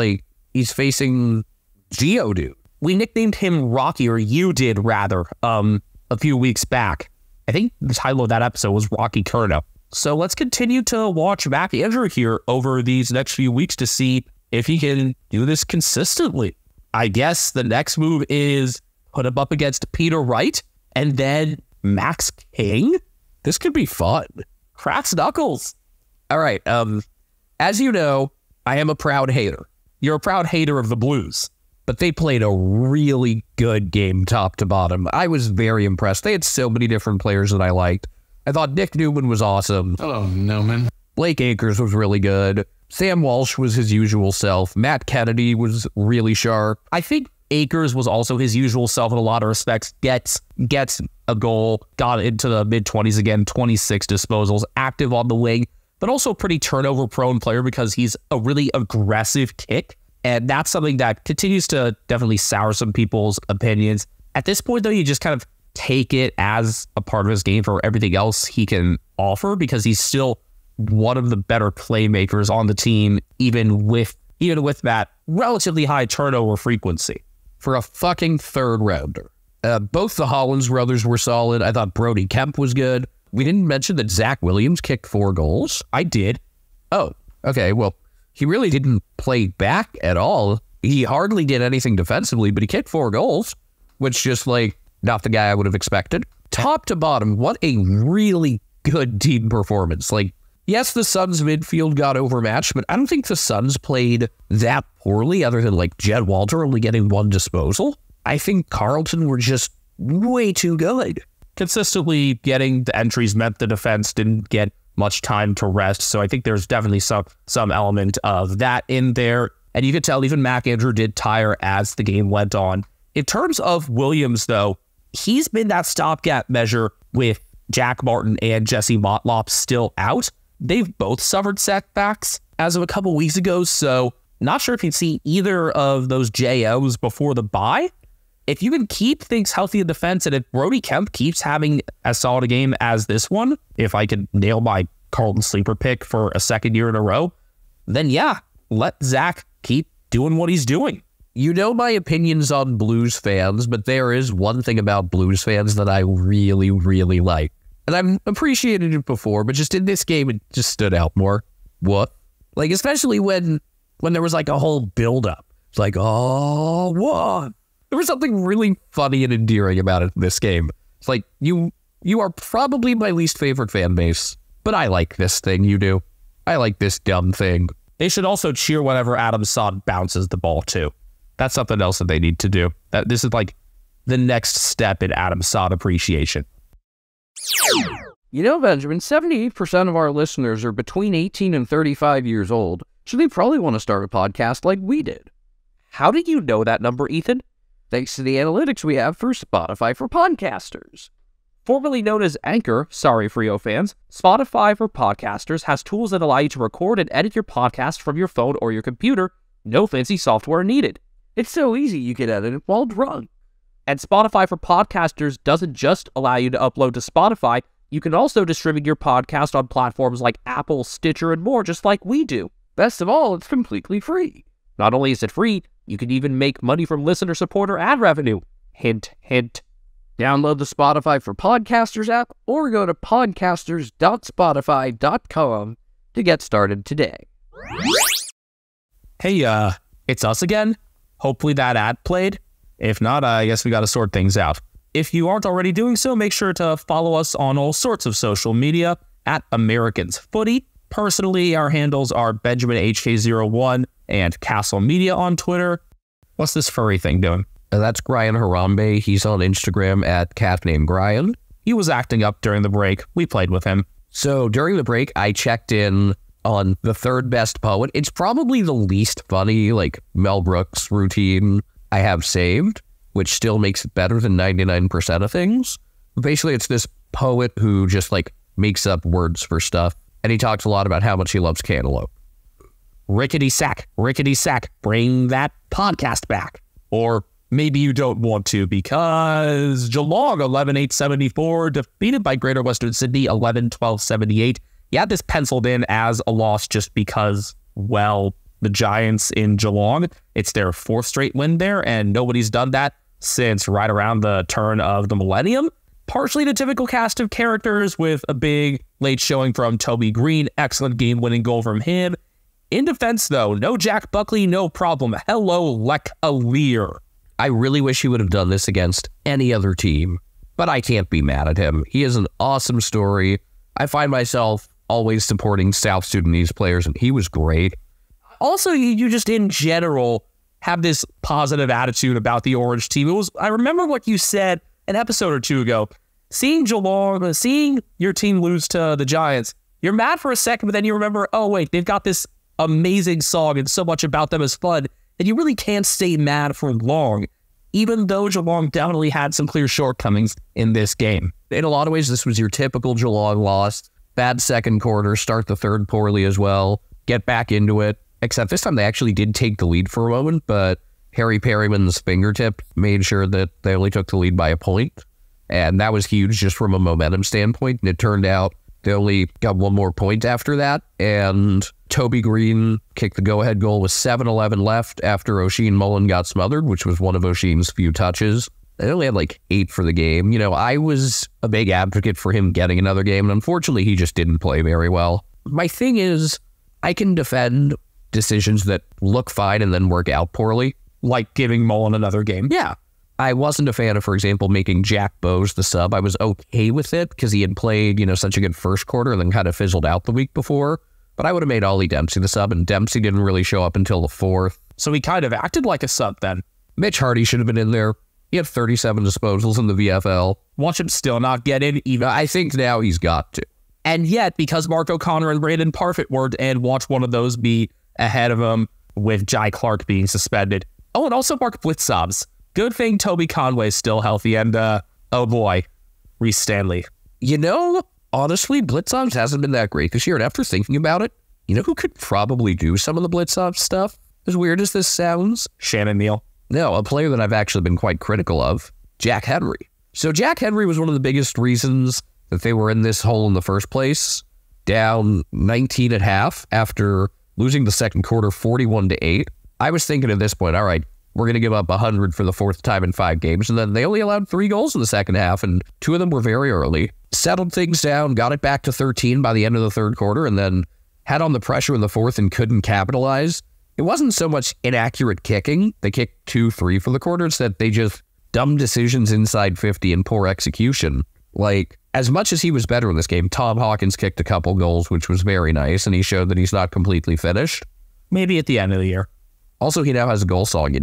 he's facing Geodude. We nicknamed him Rocky, or you did, rather, a few weeks back. I think the title of that episode was Rocky Curnow. So let's continue to watch Mac Andrew here over these next few weeks to see if he can do this consistently. I guess the next move is put him up against Peter Wright and then Max King. This could be fun. Crack's knuckles. All right. As you know, I am a proud hater. You're a proud hater of the Blues. But they played a really good game top to bottom. I was very impressed. They had so many different players that I liked. I thought Nick Newman was awesome. Hello, Newman. Blake Akers was really good. Sam Walsh was his usual self. Matt Kennedy was really sharp. I think Akers was also his usual self in a lot of respects. Gets a goal, got into the mid-20s again, 26 disposals, active on the wing, but also a pretty turnover-prone player because he's a really aggressive kick. And that's something that continues to definitely sour some people's opinions. At this point, though, you just kind of take it as a part of his game for everything else he can offer because he's still one of the better playmakers on the team, even with that relatively high turnover frequency. For a fucking third rounder. Both the Hollins brothers were solid. I thought Brody Kemp was good. We didn't mention that Zach Williams kicked 4 goals. I did. Oh, okay. Well, he really didn't play back at all. He hardly did anything defensively, but he kicked 4 goals, which just not the guy I would have expected. Top to bottom, what a really good team performance. Yes, the Suns midfield got overmatched, but I don't think the Suns played that poorly other than Jed Walter only getting 1 disposal. I think Carlton were just way too good. Consistently getting the entries meant the defense didn't get much time to rest, so I think there's definitely some element of that in there. And you could tell even Mac Andrew did tire as the game went on. In terms of Williams, though, he's been that stopgap measure with Jack Martin and Jesse Motlop still out. They've both suffered setbacks as of a couple weeks ago, so not sure if you'd see either of those JOs before the bye. If you can keep things healthy in defense, and if Brody Kemp keeps having as solid a game as this one, if I could nail my Carlton sleeper pick for a second year in a row, then yeah, let Zach keep doing what he's doing. You know my opinions on Blues fans, but there is one thing about Blues fans that I really, really like. And I've appreciated it before, but just in this game, it just stood out more. What? Especially when there was a whole build-up. It's oh, what? There was something really funny and endearing about it in this game. It's you are probably my least favorite fan base, but I like this thing you do. I like this dumb thing. They should also cheer whenever Adam Sod bounces the ball, too. That's something else that they need to do. This is the next step in Adam Sod appreciation. You know, Benjamin, 78% of our listeners are between 18 and 35 years old, so they probably want to start a podcast like we did. How do you know that number, Ethan? Thanks to the analytics we have for Spotify for Podcasters. Formerly known as Anchor, sorry Frio fans, Spotify for Podcasters has tools that allow you to record and edit your podcast from your phone or your computer. No fancy software needed. It's so easy you can edit it while drunk. And Spotify for Podcasters doesn't just allow you to upload to Spotify, you can also distribute your podcast on platforms like Apple, Stitcher, and more, just like we do. Best of all, it's completely free. Not only is it free, you can even make money from listener support or ad revenue. Hint, hint. Download the Spotify for Podcasters app or go to podcasters.spotify.com to get started today. Hey, it's us again. Hopefully that ad played. If not, I guess we got to sort things out. If you aren't already doing so, make sure to follow us on all sorts of social media at Americans Footy. Personally, our handles are BenjaminHK01 and Castle Media on Twitter. What's this furry thing doing? And that's Brian Harambe. He's on Instagram at @catnameDbrian. He was acting up during the break. We played with him. So during the break, I checked in on the third best poet. It's probably the least funny, like, Mel Brooks routine I have saved, which still makes it better than 99% of things. Basically, it's this poet who just, like, makes up words for stuff. And he talks a lot about how much he loves cantaloupe. Rickety sack, bring that podcast back. Or maybe you don't want to because Geelong 11-8-74 defeated by Greater Western Sydney 11-12-78. You had this penciled in as a loss just because, well, the Giants in Geelong, it's their fourth straight win there, and nobody's done that since right around the turn of the millennium. Partially the typical cast of characters with a big late showing from Toby Green, excellent game-winning goal from him. In defense, though, no Jack Buckley, no problem. Hello, Lek Alir. I really wish he would have done this against any other team, but I can't be mad at him. He is an awesome story. I find myself always supporting South Sudanese players, and he was great. Also, you just in general have this positive attitude about the Orange team. I remember what you said an episode or two ago. Seeing Geelong, seeing your team lose to the Giants, you're mad for a second, but then you remember, oh wait, they've got this amazing song and so much about them is fun that you really can't stay mad for long, even though Geelong definitely had some clear shortcomings in this game. In a lot of ways, this was your typical Geelong loss. Bad second quarter, start the third poorly as well, get back into it. Except this time they actually did take the lead for a moment, but Harry Perryman's fingertip made sure that they only took the lead by a point. And that was huge just from a momentum standpoint. And it turned out they only got one more point after that. And Toby Green kicked the go-ahead goal with 7:11 left after Oisin Mullen got smothered, which was one of Oisin's few touches. They only had like 8 for the game. You know, I was a big advocate for him getting another game, and unfortunately he just didn't play very well. My thing is, I can defend decisions that look fine and then work out poorly. Like giving Mullen another game. Yeah. I wasn't a fan of, for example, making Jack Bowes the sub. I was okay with it because he had played, such a good first quarter and then kind of fizzled out the week before. But I would have made Ollie Dempsey the sub, and Dempsey didn't really show up until the fourth. So he kind of acted like a sub then. Mitch Hardy should have been in there. He had 37 disposals in the VFL. Watch him still not get in even. I think now he's got to. And yet, because Mark O'Connor and Brandon Parfit weren't in, watch one of those be ahead of him with Jai Clark being suspended. Oh, and also Mark Blitzobs. Good thing Toby Conway's still healthy, and oh boy, Reece Stanley. Honestly, Blitzobs hasn't been that great this year, and after thinking about it, who could probably do some of the Blitzobs stuff? As weird as this sounds. Shannon Neal. No, a player that I've actually been quite critical of, Jack Henry. So Jack Henry was one of the biggest reasons that they were in this hole in the first place, down 19 at half after losing the second quarter 41-8. I was thinking at this point, all right, we're going to give up 100 for the fourth time in 5 games, and then they only allowed 3 goals in the second half, and 2 of them were very early. Settled things down, got it back to 13 by the end of the third quarter, and then had on the pressure in the fourth and couldn't capitalize. It wasn't so much inaccurate kicking. They kicked 2-3 for the quarter. It's that they just dumb decisions inside 50 and poor execution. Like, as much as he was better in this game, Tom Hawkins kicked a couple goals, which was very nice, and he showed that he's not completely finished. Maybe at the end of the year. Also, he now has a goal song,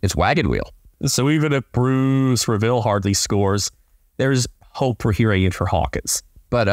It's Wagon Wheel. So even if Bruce Reville hardly scores, there's hope for Hira and for Hawkins. But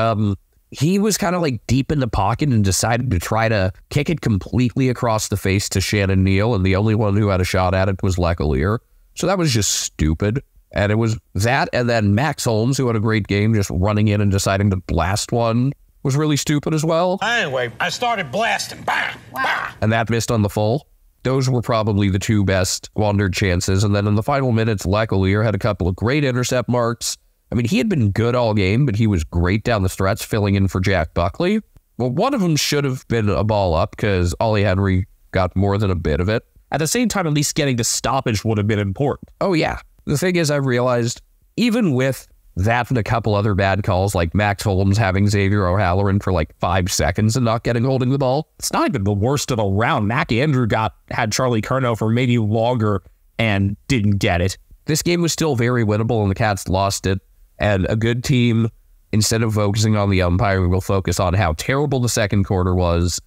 he was kind of like deep in the pocket and decided to try to kick it completely across the face to Shannon Neal, and the only one who had a shot at it was Lek Alir. So that was just stupid. And it was that, and then Max Holmes, who had a great game, just running in and deciding to blast one, was really stupid as well. Anyway, I started blasting. Bang! Bang! And that missed on the full. Those were probably the 2 best squandered chances. And then in the final minutes, Lek Alir had a couple of great intercept marks. I mean, he had been good all game, but he was great down the stretch, filling in for Jack Buckley. Well, one of them should have been a ball up because Ollie Henry got more than a bit of it. At the same time, at least getting the stoppage would have been important. Oh, yeah. The thing is, I realized, even with that and a couple other bad calls, like Max Holmes having Xavier O'Halloran for like 5 seconds and not holding the ball, it's not even the worst of the round. Mac Andrew had Charlie Curnow for maybe longer and didn't get it. This game was still very winnable, and the Cats lost it. And a good team, instead of focusing on the umpiring, will focus on how terrible the second quarter was,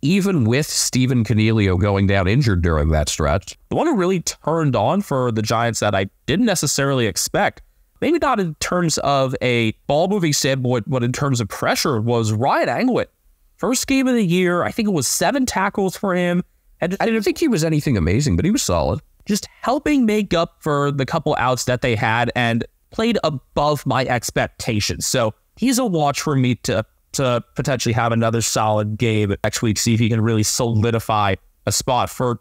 even with Steven Cornelio going down injured during that stretch. The one who really turned on for the Giants that I didn't necessarily expect, maybe not in terms of a ball-moving standpoint, but in terms of pressure, was Ryan Angwit. First game of the year, I think it was 7 tackles for him. And I didn't think he was anything amazing, but he was solid. Just helping make up for the couple outs that they had and played above my expectations. So he's a watch for me to potentially have another solid game next week, see if he can really solidify a spot for,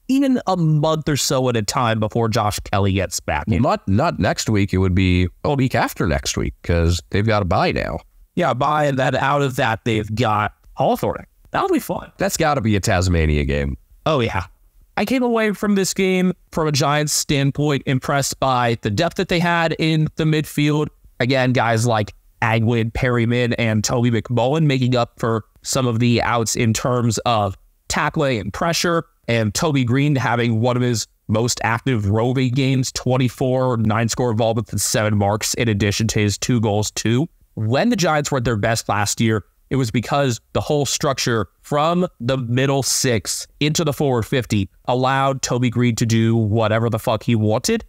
even a month or so at a time before Josh Kelly gets back in. Not next week. It would be a week after next week because they've got a bye now. Yeah, bye, and then out of that, they've got Hawthorne. That'll be fun. That's got to be a Tasmania game. Oh, yeah. I came away from this game, from a Giants standpoint, impressed by the depth that they had in the midfield. Again, guys like Agwin, Perryman, and Toby McMullen making up for some of the outs in terms of tackling and pressure, and Toby Green having one of his most active roving games, 24 9-score involvements and 7 marks, in addition to his 2 goals, too. When the Giants were at their best last year, it was because the whole structure from the middle 6 into the forward 50 allowed Toby Green to do whatever the fuck he wanted.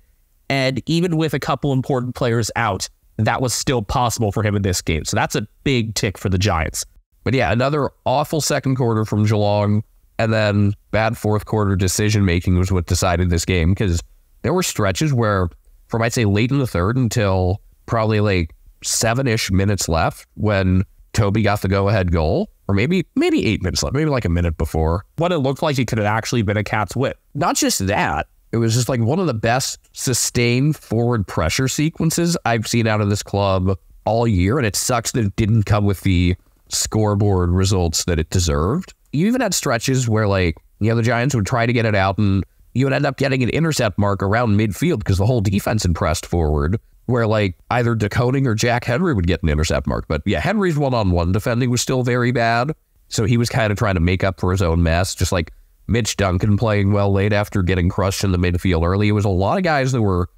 And even with a couple important players out, that was still possible for him in this game. So that's a big tick for the Giants. But yeah, another awful second quarter from Geelong, and then bad fourth quarter decision-making was what decided this game, because there were stretches where, from I'd say late in the third until probably like 7-ish minutes left when Toby got the go-ahead goal, or maybe 8 minutes left, maybe like a minute before, what it looked like it could have actually been a cat's whip. Not just that, it was just like one of the best sustained forward pressure sequences I've seen out of this club all year, and it sucks that it didn't come with the scoreboard results that it deserved. You even had stretches where, like, the Giants would try to get it out, and you would end up getting an intercept mark around midfield because the whole defense had pressed forward, where, like, either DeConing or Jack Henry would get an intercept mark. But yeah, Henry's one-on-one defending was still very bad, so he was kind of trying to make up for his own mess, just like Mitch Duncan playing well late after getting crushed in the midfield early. It was a lot of guys that were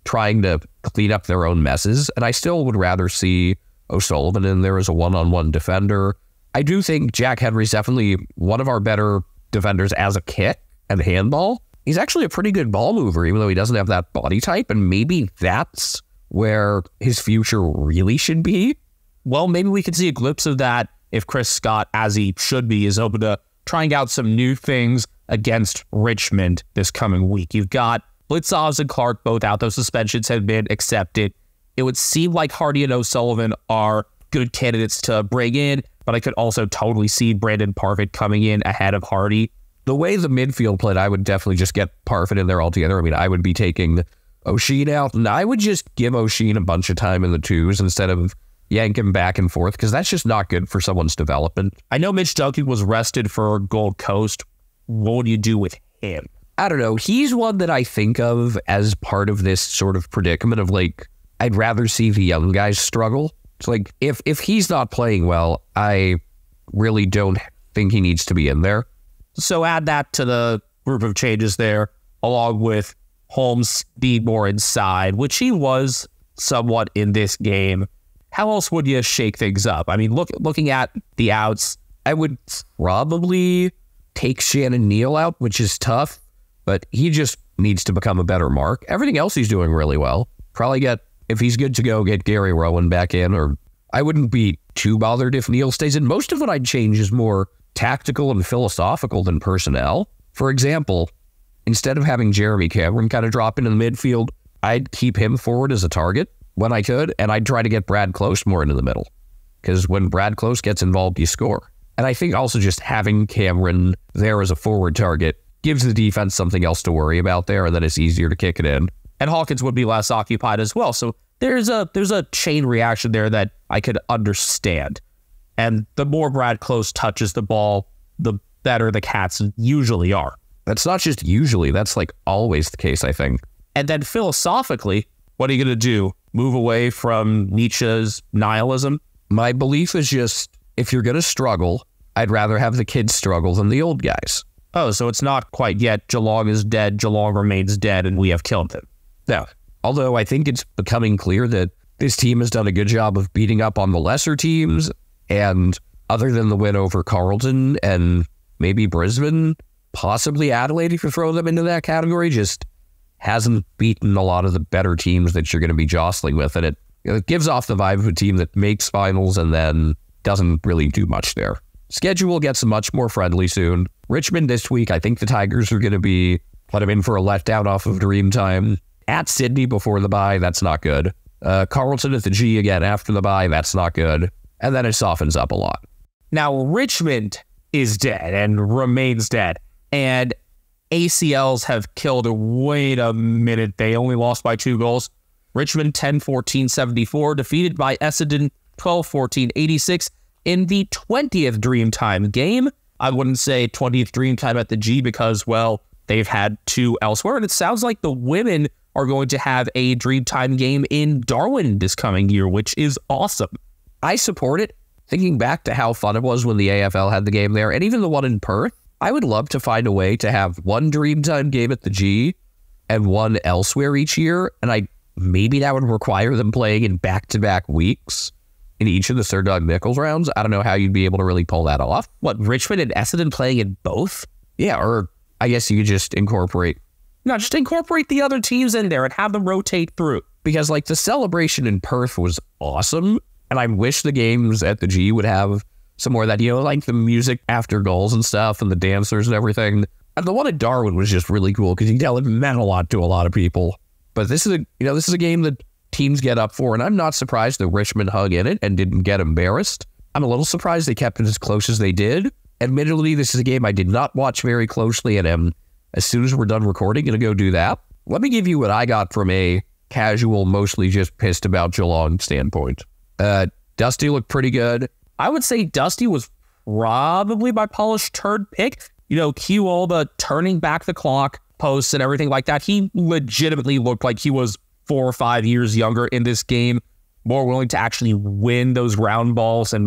trying to clean up their own messes, and I still would rather see O'Sullivan in there as a one-on-one defender. I do think Jack Henry's definitely one of our better defenders as a kick and handball. He's actually a pretty good ball mover, even though he doesn't have that body type, and maybe that's where his future really should be. Well, maybe we could see a glimpse of that if Chris Scott, as he should be, is open to trying out some new things against Richmond this coming week. You've got Blitzovs and Clark both out. Those suspensions have been accepted. It would seem like Hardy and O'Sullivan are good candidates to bring in, but I could also totally see Brandon Parfit coming in ahead of Hardy. The way the midfield played, I would definitely just get Parfit in there altogether. I mean, I would be taking O'Sheen out, and I would just give O'Sheen a bunch of time in the twos instead of yank him back and forth, because that's just not good for someone's development. I know Mitch Duncan was rested for Gold Coast. What would you do with him? I don't know. He's one that I think of as part of this sort of predicament of, like, I'd rather see the young guys struggle. It's like, if he's not playing well, I really don't think he needs to be in there. So add that to the group of changes there, along with Holmes being more inside, which he was somewhat in this game. How else would you shake things up? I mean, looking at the outs, I would probably take Shannon Neal out, which is tough, but he just needs to become a better mark. Everything else he's doing really well. Probably if he's good to go, get Gary Rowan back in, or I wouldn't be too bothered if Neal stays in. Most of what I'd change is more tactical and philosophical than personnel. For example, instead of having Jeremy Cameron kind of drop into the midfield, I'd keep him forward as a target when I could, and I'd try to get Brad Close more into the middle, because when Brad Close gets involved, you score. And I think also just having Cameron there as a forward target gives the defense something else to worry about there, and then it's easier to kick it in. And Hawkins would be less occupied as well. So there's a chain reaction there that I could understand. And the more Brad Close touches the ball, the better the Cats usually are. That's not just usually, that's like always the case, I think. And then philosophically, what are you going to do? Move away from Nietzsche's nihilism? My belief is just, if you're going to struggle, I'd rather have the kids struggle than the old guys. Oh, so it's not quite yet Geelong is dead, Geelong remains dead, and we have killed him. No. Although I think it's becoming clear that this team has done a good job of beating up on the lesser teams, and other than the win over Carlton and maybe Brisbane, possibly Adelaide, if you throw them into that category, just hasn't beaten a lot of the better teams that you're going to be jostling with. And it gives off the vibe of a team that makes finals and then doesn't really do much there. Schedule gets much more friendly soon. Richmond this week, I think the Tigers are going to be let them in for a letdown off of Dreamtime. At Sydney before the bye, that's not good. Carlton at the G again after the bye, that's not good. And then it softens up a lot. Now, Richmond is dead and remains dead. And ACLs have killed. Wait a minute. They only lost by 2 goals. Richmond 10-14-74, defeated by Essendon 12-14-86 in the 20th Dreamtime game. I wouldn't say 20th Dreamtime at the G because, well, they've had 2 elsewhere. And it sounds like the women are going to have a Dreamtime game in Darwin this coming year, which is awesome. I support it. Thinking back to how fun it was when the AFL had the game there, and even the one in Perth, I would love to find a way to have one Dreamtime game at the G and one elsewhere each year, and maybe that would require them playing in back-to-back weeks in each of the Sir Doug Nicholls rounds. I don't know how you'd be able to really pull that off. What, Richmond and Essendon playing in both? Yeah, or I guess you could just incorporate the other teams in there and have them rotate through. Because, like, the celebration in Perth was awesome, and I wish the games at the G would have some more of that, like the music after goals and stuff and the dancers and everything. And the one at Darwin was just really cool because you can tell it meant a lot to a lot of people. But this is a game that teams get up for, and I'm not surprised that Richmond hung in it and didn't get embarrassed. I'm a little surprised they kept it as close as they did. Admittedly, this is a game I did not watch very closely, and am, as soon as we're done recording, going to go do that. Let me give you what I got from a casual, mostly just pissed about Geelong standpoint. Dusty looked pretty good. I would say Dusty was probably my polished third pick. Cue all the turning back the clock posts and everything like that. He legitimately looked like he was 4 or 5 years younger in this game, more willing to actually win those round balls and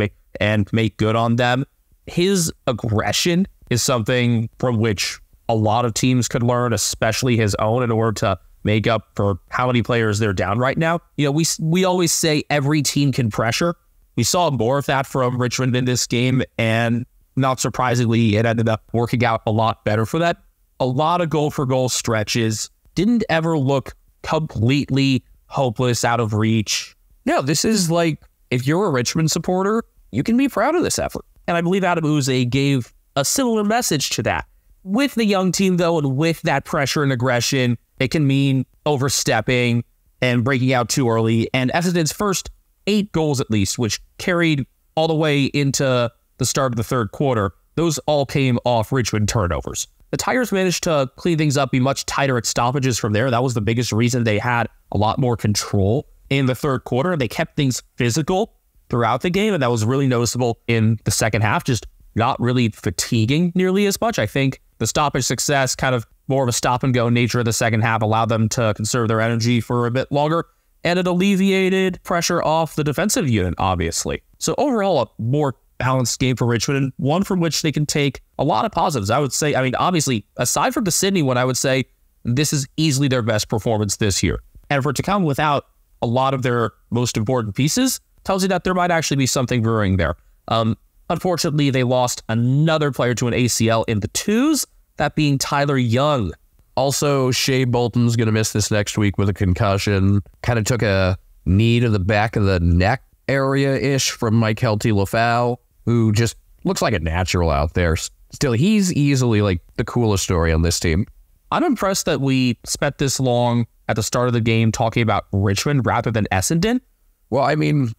make good on them. His aggression is something from which a lot of teams could learn, especially his own, in order to make up for how many players they're down right now. We always say every team can pressure. We saw more of that from Richmond in this game, and not surprisingly, it ended up working out a lot better for that. A lot of goal-for-goal stretches. Didn't ever look completely hopeless, out of reach. No, this is like, if you're a Richmond supporter, you can be proud of this effort. And I believe Adam Uze gave a similar message to that. With the young team, though, and with that pressure and aggression, it can mean overstepping and breaking out too early. And Essendon's first 8 goals, at least, which carried all the way into the start of the third quarter, those all came off Richmond turnovers. The Tigers managed to clean things up, be much tighter at stoppages from there. That was the biggest reason they had a lot more control in the third quarter. They kept things physical throughout the game, and that was really noticeable in the second half, just not really fatiguing nearly as much. I think the stoppage success, kind of more of a stop-and-go nature of the second half, allowed them to conserve their energy for a bit longer, and it alleviated pressure off the defensive unit, obviously. So overall, a more balanced game for Richmond, and one from which they can take a lot of positives. I would say, obviously, aside from the Sydney one, I would say this is easily their best performance this year. And for it to come without a lot of their most important pieces tells you that there might actually be something brewing there. Unfortunately, they lost another player to an ACL in the twos, that being Tyler Young. Also, Shea Bolton's going to miss this next week with a concussion. Kind of took a knee to the back of the neck area-ish from Mike Helty-Lafau, who just looks like a natural out there. Still, he's easily like the coolest story on this team. I'm impressed that we spent this long at the start of the game talking about Richmond rather than Essendon. Well,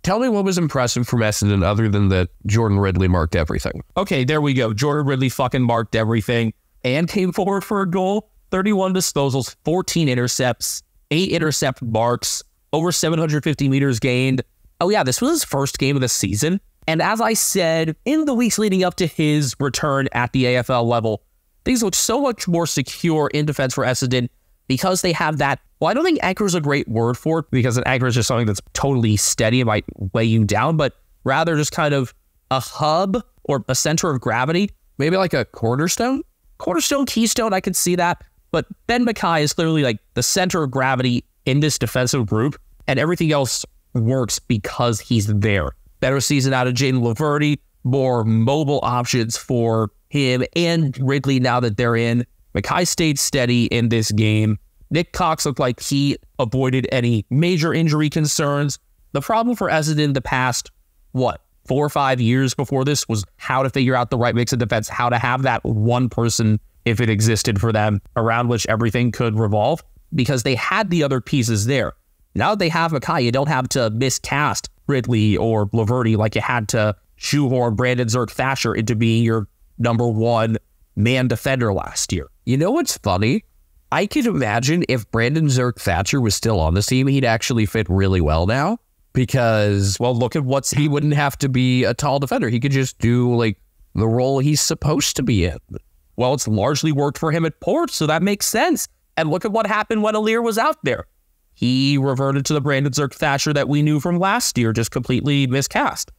tell me what was impressive from Essendon other than that Jordan Ridley marked everything. Okay, there we go. Jordan Ridley fucking marked everything and came forward for a goal. 31 disposals, 14 intercepts, 8 intercept marks, over 750 meters gained. Oh yeah, this was his first game of the season. And as I said, in the weeks leading up to his return at the AFL level, things look so much more secure in defense for Essendon because they have that. Well, I don't think anchor is a great word for it, because an anchor is just something that's totally steady and might weigh you down, but rather just kind of a hub or a center of gravity. Maybe like a cornerstone? Cornerstone, keystone, I could see that. But Ben Mackay is clearly like the center of gravity in this defensive group, and everything else works because he's there. Better season out of Jaden Laverty, more mobile options for him and Ridley now that they're in. Mackay stayed steady in this game. Nick Cox looked like he avoided any major injury concerns. The problem for Essendon the past, 4 or 5 years before this was how to figure out the right mix of defense, how to have that one person, if it existed for them, around which everything could revolve, because they had the other pieces there. Now that they have Mackay, you don't have to miscast Ridley or Laverty like you had to shoehorn Brandon Zerk-Thatcher into being your number one man defender last year. You know what's funny? I could imagine if Brandon Zerk-Thatcher was still on the team, he'd actually fit really well now. Because, well, look at he wouldn't have to be a tall defender. He could just do, like, the role he's supposed to be in. Well, it's largely worked for him at Port, so that makes sense. And look at what happened when Alir was out there. He reverted to the Brandon Zerk-Thatcher that we knew from last year, just completely miscast.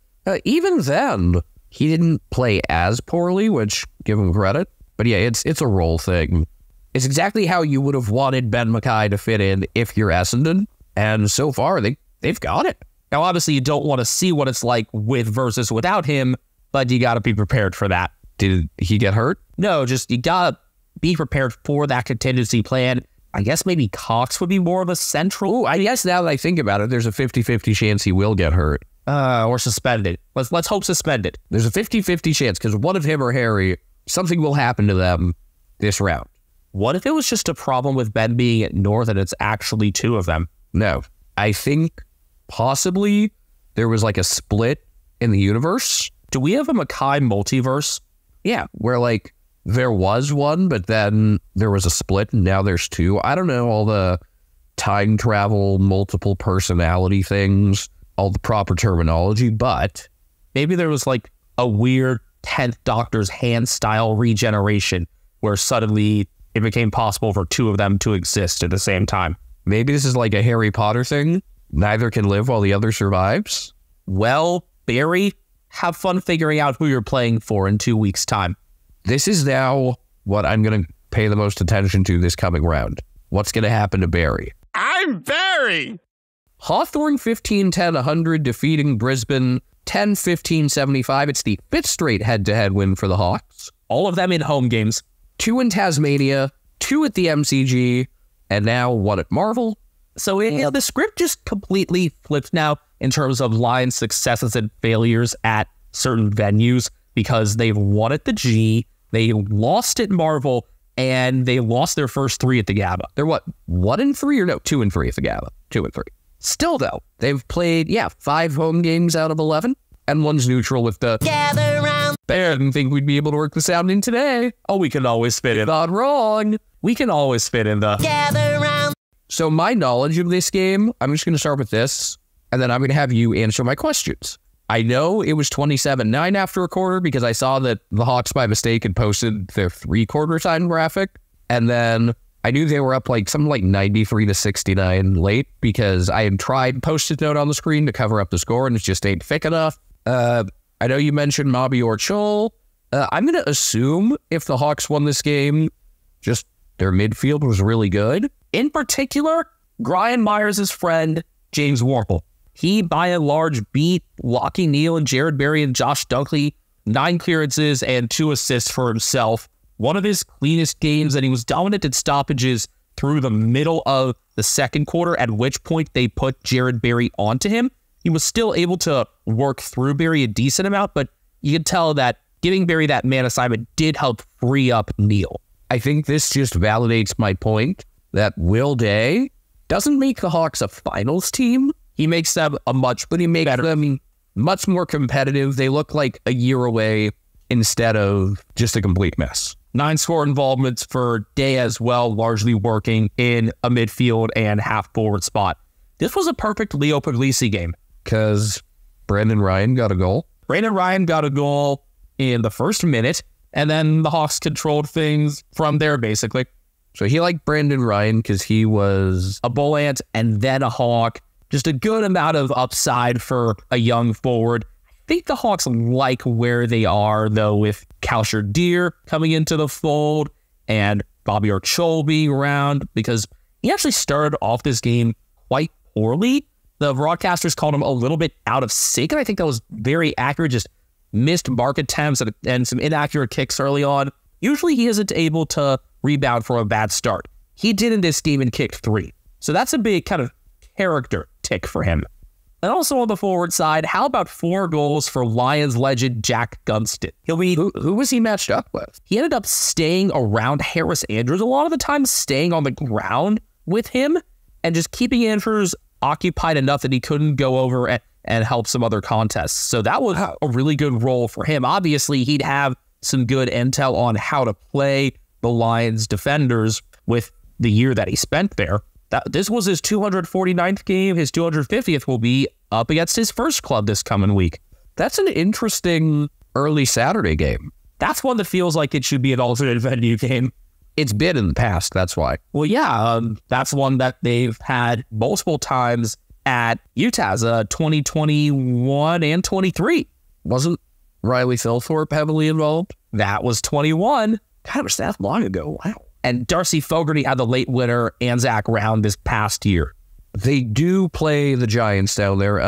Even then, he didn't play as poorly, which, give him credit. But yeah, it's a role thing. It's exactly how you would have wanted Ben Mackay to fit in if you're Essendon. And so far, they've got it. Now, obviously, you don't want to see what it's like with versus without him, but you got to be prepared for that. Did he get hurt? No, just you got to be prepared for that contingency plan. I guess maybe Cox would be more of a central. Ooh, I guess now that I think about it, there's a 50-50 chance he will get hurt. Or suspended. Let's hope suspended. There's a 50-50 chance because one of him or Harry, something will happen to them this round. What if it was just a problem with Ben being at North and it's actually two of them? No. I think possibly there was like a split in the universe. Do we have a Mackay multiverse? Yeah, where like there was one, but then there was a split and now there's two. I don't know all the time travel, multiple personality things, all the proper terminology, but maybe there was like a weird 10th Doctor's hand style regeneration where suddenly it became possible for two of them to exist at the same time. Maybe this is like a Harry Potter thing. Neither can live while the other survives. Well, Barry, have fun figuring out who you're playing for in 2 weeks' time. This is now what I'm going to pay the most attention to this coming round. What's going to happen to Barry? I'm Barry! Hawthorn 15-10-100 defeating Brisbane 10-15-75. It's the 5th straight head-to-head win for the Hawks. All of them in home games. 2 in Tasmania, 2 at the MCG, and now 1 at Marvel. So the script just completely flipped now in terms of Lions' successes and failures at certain venues because they've won at the G, they lost at Marvel, and they lost their first 3 at the Gabba. They're what, 1-3 or no, 2-3 at the Gabba? 2-3. Still though, they've played, 5 home games out of 11, and 1's neutral with the gather round. I didn't think we'd be able to work the sound in today. Oh, we can always fit in. Not wrong. We can always fit in the gather round. So my knowledge of this game, I'm just going to start with this, and then I'm going to have you answer my questions. I know it was 27-9 after a quarter because I saw that the Hawks by mistake had posted their 3-quarter time graphic, and then I knew they were up like something like 93-69 late because I had tried post-it note on the screen to cover up the score and it just ain't thick enough. I know you mentioned Mobby or Chol. I'm going to assume if the Hawks won this game, just their midfield was really good. In particular, Brian Myers' friend, James Warple. He, by and large, beat Lachie Neale and Jared Berry and Josh Dunkley. 9 clearances and 2 assists for himself. One of his cleanest games, and he was dominant at stoppages through the middle of the second quarter, at which point they put Jared Berry onto him. He was still able to work through Berry a decent amount, but you could tell that giving Berry that man assignment did help free up Neale. I think this just validates my point that Will Day doesn't make the Hawks a finals team. He makes them he makes them much more competitive. They look like a year away instead of just a complete mess. 9 score involvements for Day as well, largely working in a midfield and half forward spot. This was a perfect Leo Puglisi game. Because Brandon Ryan got a goal. Brandon Ryan got a goal in the first minute, and then the Hawks controlled things from there, basically. So he liked Brandon Ryan because he was a Bull Ant and then a Hawk. Just a good amount of upside for a young forward. I think the Hawks like where they are, though, with Kalsher Deer coming into the fold and Bobby Orchol being around, because he actually started off this game quite poorly. The broadcasters called him a little bit out of sync, and I think that was very accurate. Just missed mark attempts and some inaccurate kicks early on. Usually he isn't able to rebound from a bad start. He did in this game and kicked 3. So that's a big kind of character tick for him. And also on the forward side, how about 4 goals for Lions legend Jack Gunston? Who was he matched up with? He ended up staying around Harris Andrews, a lot of the time staying on the ground with him and just keeping Andrews occupied enough that he couldn't go over and help some other contests. So that was a really good role for him. Obviously, he'd have some good intel on how to play the Lions defenders with the year that he spent there. This was his 249th game. His 250th will be up against his first club this coming week. That's an interesting early Saturday game. That's one that feels like it should be an alternate venue game. It's been in the past, that's why. Well, yeah, that's one that they've had multiple times at Utah's 2021 and 23. Wasn't Riley Philthorpe heavily involved? That was 21. God, it was that long ago. Wow. And Darcy Fogarty had the late winner, Anzac round this past year. They do play the Giants down there.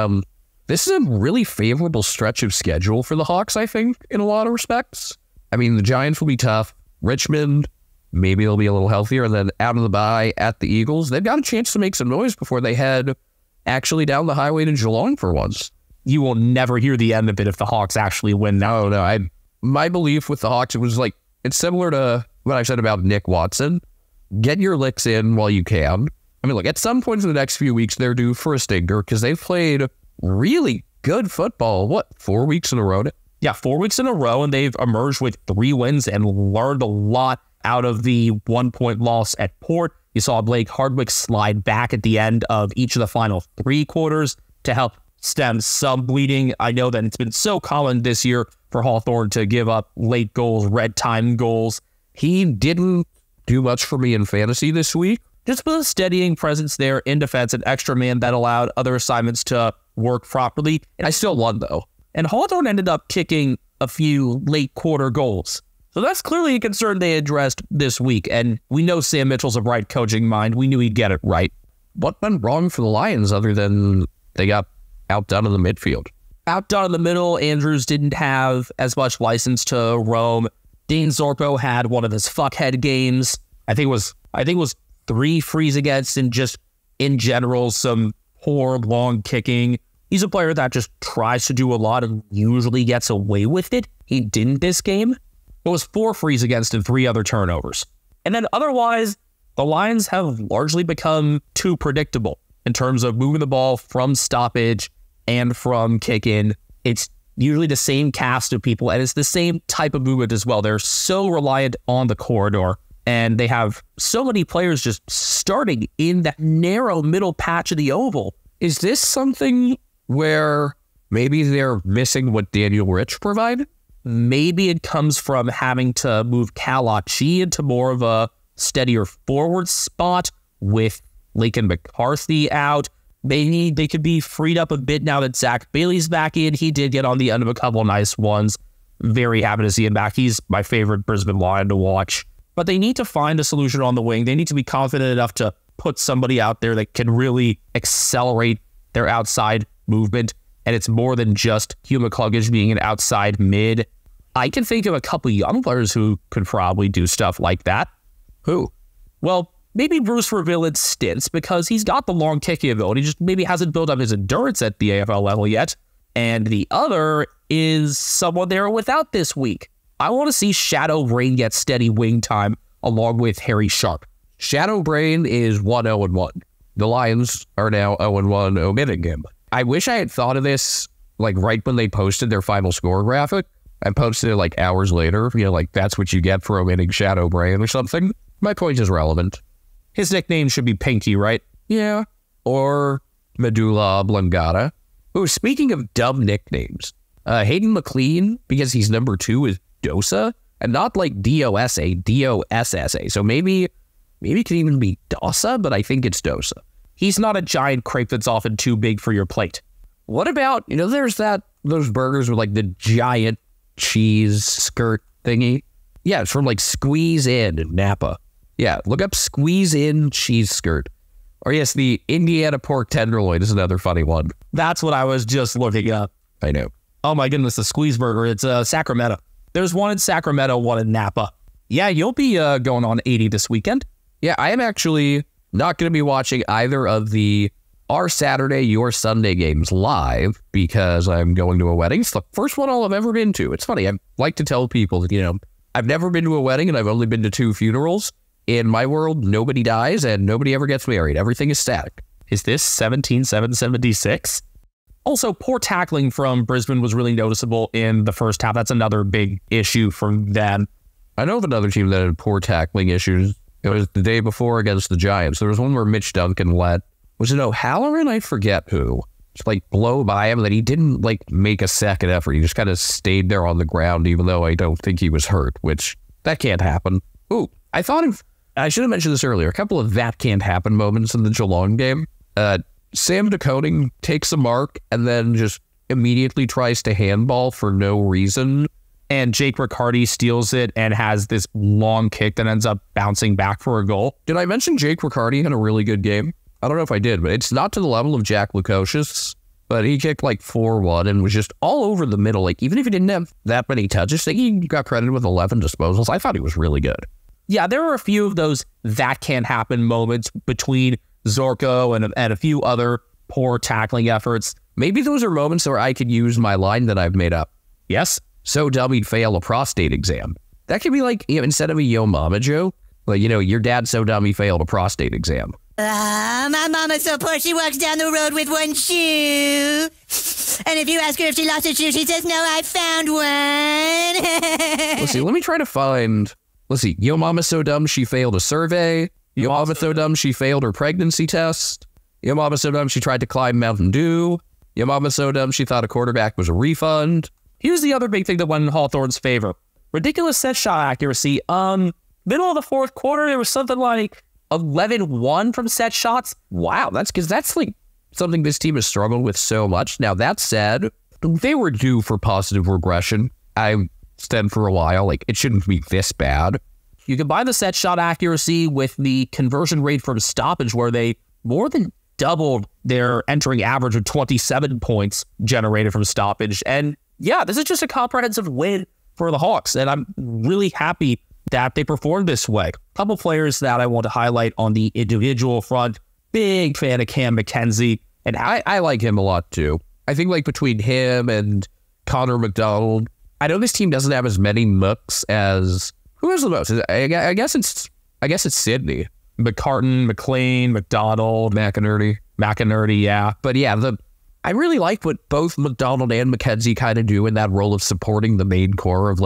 This is a really favorable stretch of schedule for the Hawks, I think, in a lot of respects. I mean, the Giants will be tough. Richmond, maybe they'll be a little healthier. And then out of the bye at the Eagles, they've got a chance to make some noise before they head actually down the highway to Geelong for once. You will never hear the end of it if the Hawks actually win. No. My belief with the Hawks, it was like, it's similar to what I said about Nick Watson. Get your licks in while you can. I mean, look, at some point in the next few weeks, they're due for a stinker because they've played really good football. 4 weeks in a row? Yeah, 4 weeks in a row, and they've emerged with 3 wins and learned a lot out of the 1-point loss at Port. You saw Blake Hardwick slide back at the end of each of the final 3 quarters to help stem some bleeding. I know that it's been so common this year for Hawthorn to give up late goals, red time goals. He didn't do much for me in fantasy this week. Just with a steadying presence there in defense, an extra man that allowed other assignments to work properly. I still won, though. And Hawthorn ended up kicking a few late quarter goals. So that's clearly a concern they addressed this week. And we know Sam Mitchell's a bright coaching mind. We knew he'd get it right. What went wrong for the Lions other than they got outdone in the midfield? Outdone in the middle, Andrews didn't have as much license to roam. Dean Zorko had one of his fuckhead games. I think it was 3 frees against and just in general some poor long kicking. He's a player that just tries to do a lot and usually gets away with it. He didn't this game. It was 4 frees against and 3 other turnovers. And then otherwise, the Lions have largely become too predictable in terms of moving the ball from stoppage and from kick-in. It's usually the same cast of people, and it's the same type of movement as well. They're so reliant on the corridor, and they have so many players just starting in that narrow middle patch of the oval. Is this something where maybe they're missing what Daniel Rich provided? Maybe it comes from having to move Kalachi into more of a steadier forward spot with Lincoln McCarthy out. Maybe they could be freed up a bit now that Zach Bailey's back in. He did get on the end of a couple of nice ones. Very happy to see him back. He's my favorite Brisbane Lion to watch. But they need to find a solution on the wing. They need to be confident enough to put somebody out there that can really accelerate their outside movement. And it's more than just Hugh McCluggage being an outside mid. I can think of a couple young players who could probably do stuff like that. Who? Well, maybe Bruce Reville in stints because he's got the long kicking ability, just maybe hasn't built up his endurance at the AFL level yet. And the other is someone they're without this week. I want to see Shadow Brain get steady wing time along with Harry Sharp. Shadow Brain is 1-0-1. The Lions are now 0-1, omitting him. I wish I had thought of this like right when they posted their final score graphic. I posted it like hours later, like that's what you get for omitting Shadow Brain or something. My point is relevant. His nickname should be Pinky, right? Yeah. Or Medulla Oblongata. Oh, speaking of dumb nicknames, Hayden McLean, because he's number 2, is Dosa, and not like D-O-S-A, D-O-S-S-A. So maybe it could even be Dosa, but I think it's Dosa. He's not a giant crepe that's often too big for your plate. What about, there's those burgers with like the giant cheese skirt thingy? Yeah, it's from like Squeeze In Napa. Yeah, look up Squeeze In cheese skirt. Or yes, the Indiana pork tenderloin is another funny one. That's what I was just looking up. I know. Oh my goodness, the squeeze burger. It's Sacramento. There's one in Sacramento, one in Napa. Yeah, you'll be going on 80 this weekend. Yeah, I am actually not going to be watching either of our Saturday, your Sunday games live because I'm going to a wedding. It's the first one I've ever been to. It's funny. I like to tell people that, I've never been to a wedding and I've only been to 2 funerals. In my world, nobody dies and nobody ever gets married. Everything is static. Is this 17-776? Also, poor tackling from Brisbane was really noticeable in the first half. That's another big issue for them. I know of another team that had poor tackling issues. It was the day before against the Giants. There was one where Mitch Duncan was it O'Halloran? I forget who. Just blow by him that he didn't make a second effort. He just kind of stayed there on the ground, even though I don't think he was hurt, which that can't happen. Ooh, I should have mentioned this earlier. A couple of that can't happen moments in the Geelong game. Sam DeConing takes a mark and then just immediately tries to handball for no reason. And Jake Riccardi steals it and has this long kick that ends up bouncing back for a goal. Did I mention Jake Riccardi had a really good game? I don't know if I did, but it's not to the level of Jack Lukosius, but he kicked 4-1 and was just all over the middle. Even if he didn't have that many touches, I think he got credited with 11 disposals. I thought he was really good. Yeah, there were a few of those that can't happen moments between Zorko and a few other poor tackling efforts. Maybe those are moments where I could use my line that I've made up. Yes? So dumb he'd fail a prostate exam. That could be instead of a yo mama joke, your dad's so dumb he failed a prostate exam. My mama's so poor she walks down the road with one shoe. And if you ask her if she lost a shoe, she says, no, I found one. Let's see, let me try to find... Let's see, yo mama's so dumb she failed a survey. Yo mama's so dumb she failed her pregnancy test. Yo mama's so dumb she tried to climb Mountain Dew. Yo mama's so dumb she thought a quarterback was a refund. Here's the other big thing that went in Hawthorn's favor. Ridiculous set shot accuracy. Middle of the fourth quarter, there was something like 11-1 from set shots. Wow, that's something this team has struggled with so much. Now, that said, they were due for positive regression. I said for a while, it shouldn't be this bad. You combine the set shot accuracy with the conversion rate from stoppage, where they more than doubled their entering average of 27 points generated from stoppage. And yeah, this is just a comprehensive win for the Hawks, and I'm really happy that they performed this way. A couple players that I want to highlight on the individual front. Big fan of Cam McKenzie, and I like him a lot too. I think between him and Connor McDonald, I know this team doesn't have as many mooks as who has the most. I guess it's Sydney, McCartan, McLean, McDonald, McInerney, yeah. But yeah, I really like what both McDonald and McKenzie kind of do in that role of supporting the main core of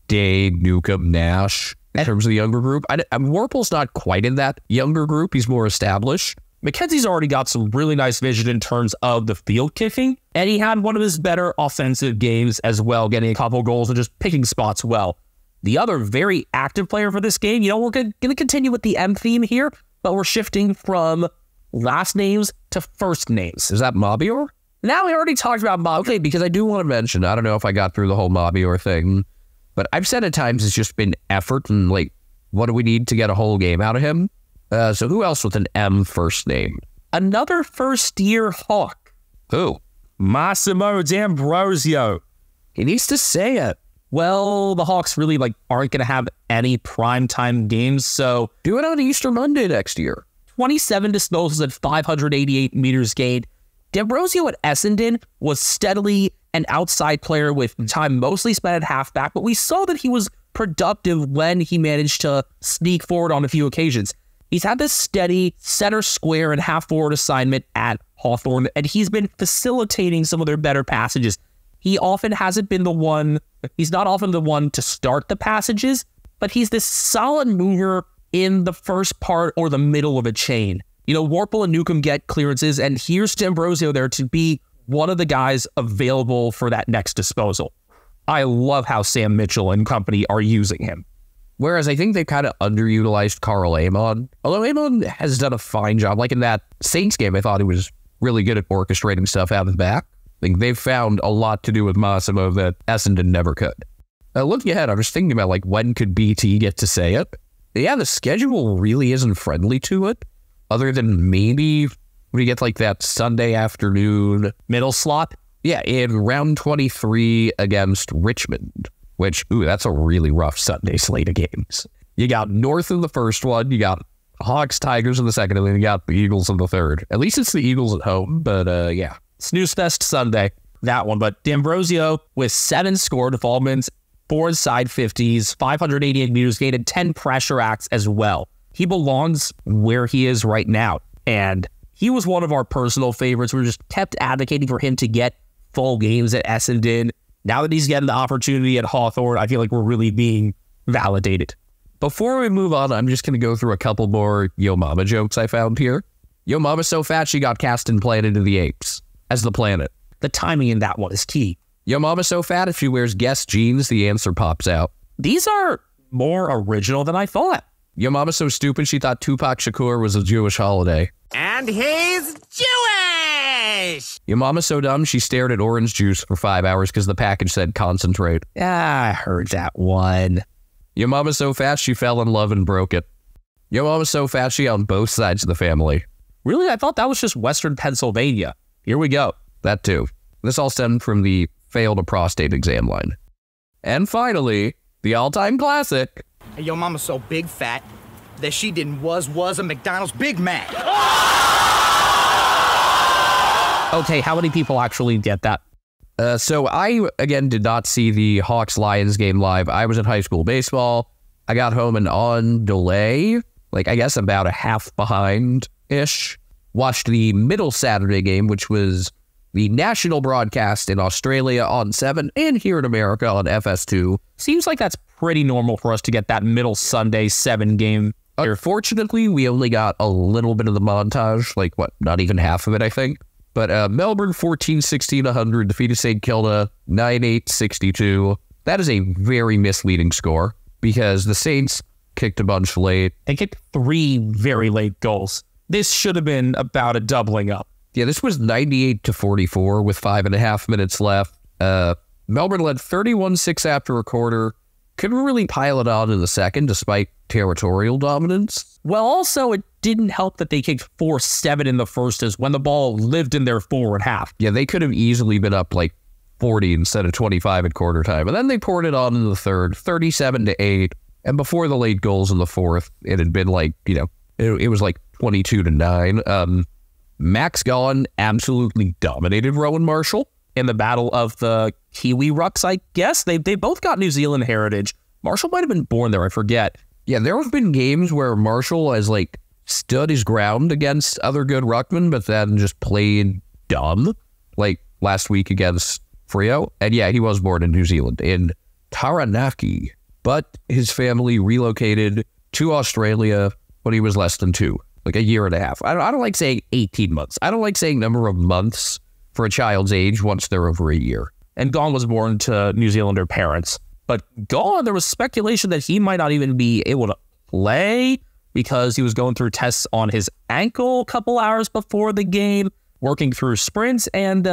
Dade, Newcomb, Nash in terms of the younger group. Warple's not quite in that younger group. He's more established. McKenzie's already got some really nice vision in terms of the field kicking, and he had one of his better offensive games as well, getting a couple goals and just picking spots well. The other very active player for this game, we're going to continue with the M theme here, but we're shifting from last names to first names. Is that Mabior? Now, we already talked about Mabior. Okay, because I do want to mention, I don't know if I got through the whole Mabior thing, but I've said at times it's just been effort and what do we need to get a whole game out of him? So who else with an M first name? Another first-year Hawk. Who? Massimo D'Ambrosio. He needs to say it. Well, the Hawks really aren't going to have any primetime games, so... Do it on Easter Monday next year. 27 disposals at 588 meters gained. D'Ambrosio at Essendon was steadily an outside player with time mostly spent at halfback, but we saw that he was productive when he managed to sneak forward on a few occasions. He's had this steady center square and half forward assignment at Hawthorn, and he's been facilitating some of their better passages. He's not often the one to start the passages, but he's this solid mover in the first part or the middle of a chain. Warple and Newcomb get clearances, and here's D'Ambrosio there to be one of the guys available for that next disposal. I love how Sam Mitchell and company are using him. Whereas I think they kind of underutilized Carl Amon. Although Amon has done a fine job. In that Saints game, I thought he was really good at orchestrating stuff out of the back. I think they've found a lot to do with Massimo that Essendon never could. Looking ahead, I was thinking about when could BT get to say it? Yeah, the schedule really isn't friendly to it. Other than maybe we get that Sunday afternoon middle slot. Yeah, in round 23 against Richmond, which, that's a really rough Sunday slate of games. You got North in the first one, you got Hawks, Tigers in the second, and then you got the Eagles in the third. At least it's the Eagles at home, but yeah. Snooze Fest Sunday, that one. But D'Ambrosio with 7 score defaultments, 4 side 50s, 588 meters gained, and 10 pressure acts as well. He belongs where he is right now. And he was one of our personal favorites. We just kept advocating for him to get full games at Essendon. Now that he's getting the opportunity at Hawthorn, I feel like we're really being validated. Before we move on, I'm just going to go through a couple more Yo Mama jokes I found here. Yo Mama's so fat she got cast and planted in the apes as the planet. The timing in that one is key. Yo Mama's so fat if she wears Guess jeans, the answer pops out. These are more original than I thought. Yo Mama's so stupid she thought Tupac Shakur was a Jewish holiday. And he's Jewish! Your mama's so dumb she stared at orange juice for 5 hours because the package said concentrate. Yeah, I heard that one. Your mama's so fat she fell in love and broke it. Your mama's so fat she on both sides of the family. Really? I thought that was just Western Pennsylvania. Here we go. That too. This all stemmed from the failed a prostate exam line. And finally, the all-time classic. Your mama's so big fat that she didn't was a McDonald's Big Mac. Okay, how many people actually get that? So I, again, did not see the Hawks-Lions game live. I was in high school baseball. I got home and on delay, like I guess about a half behind-ish. Watched the middle Saturday game, which was the national broadcast in Australia on 7 and here in America on FS2. Seems like that's pretty normal for us to get that middle Sunday 7 game. Unfortunately, we only got a little bit of the montage, like what, not even half of it, I think. But Melbourne 14-16-100 defeated St. Kilda 9-8-62. That is a very misleading score because the Saints kicked a bunch late. They kicked 3 very late goals. This should have been about a doubling up. Yeah, this was 98-44 with 5.5 minutes left. Melbourne led 31-6 after a quarter. Couldn't really pile it on in the second despite territorial dominance. Well, also, it didn't help that they kicked 4-7 in the first as when the ball lived in their forward half. Yeah, they could have easily been up like 40 instead of 25 at quarter time. And then they poured it on in the third, 37-8. And before the late goals in the fourth, it had been like, it was like 22-9. Max Gawn absolutely dominated Rowan Marshall in the battle of the Kiwi Rucks, I guess. They both got New Zealand heritage. Marshall might have been born there, I forget. Yeah, there have been games where Marshall has like stood his ground against other good ruckmen, but then just played dumb, like last week against Freo. And yeah, he was born in New Zealand, in Taranaki. But his family relocated to Australia when he was less than 2, like a year and a half. I don't like saying 18 months. I don't like saying number of months for a child's age once they're over a year. And Gawn was born to New Zealander parents. But Gawn, there was speculation that he might not even be able to play because he was going through tests on his ankle a couple hours before the game, working through sprints, and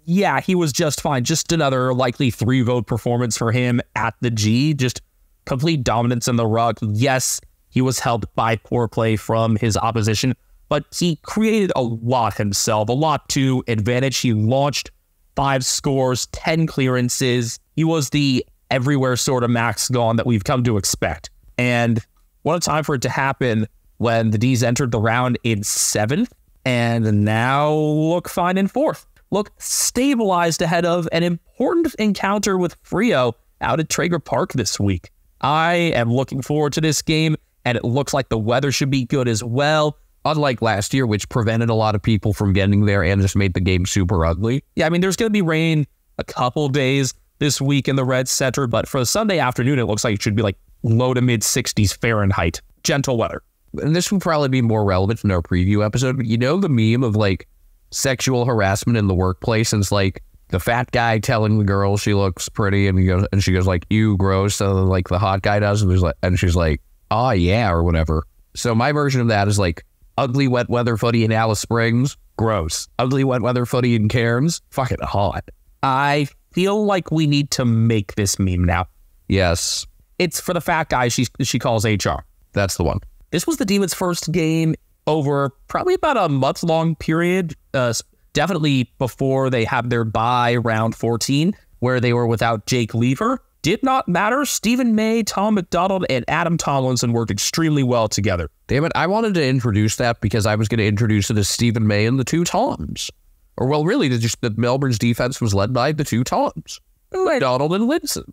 yeah, he was just fine. Just another likely 3-vote performance for him at the G. Just complete dominance in the ruck. Yes, he was helped by poor play from his opposition, but he created a lot himself, a lot to advantage. He launched 5 scores, 10 clearances. He was the everywhere sort of Max Gawn that we've come to expect. And what a time for it to happen when the D's entered the round in 7th and now look fine in 4th. Look stabilized ahead of an important encounter with Freo out at Traeger Park this week. I am looking forward to this game, and it looks like the weather should be good as well. Unlike last year, which prevented a lot of people from getting there and just made the game super ugly. Yeah, I mean, there's going to be rain a couple days this week in the Red Center, but for the Sunday afternoon, it looks like it should be like low to mid 60s Fahrenheit. Gentle weather. And this will probably be more relevant in our preview episode, but you know the meme of like sexual harassment in the workplace, and it's like the fat guy telling the girl she looks pretty, and she goes like, "Ew, gross," and then like the hot guy does, and she's like, "Oh yeah," or whatever. So my version of that is like ugly wet weather footy in Alice Springs, gross. Ugly wet weather footy in Cairns, fucking hot. I feel like we need to make this meme now. Yes. It's for the fat guy she calls HR. That's the one. This was the Demons' first game over probably about a month-long period. definitely before they have their bye round 14, where they were without Jake Lever, did not matter. Stephen May, Tom McDonald, and Adam Tomlinson worked extremely well together. Damn it, I wanted to introduce that because I was going to introduce it as Stephen May and the two Toms. Or, well, really, just that Melbourne's defense was led by the two Toms, McDonald and Linson.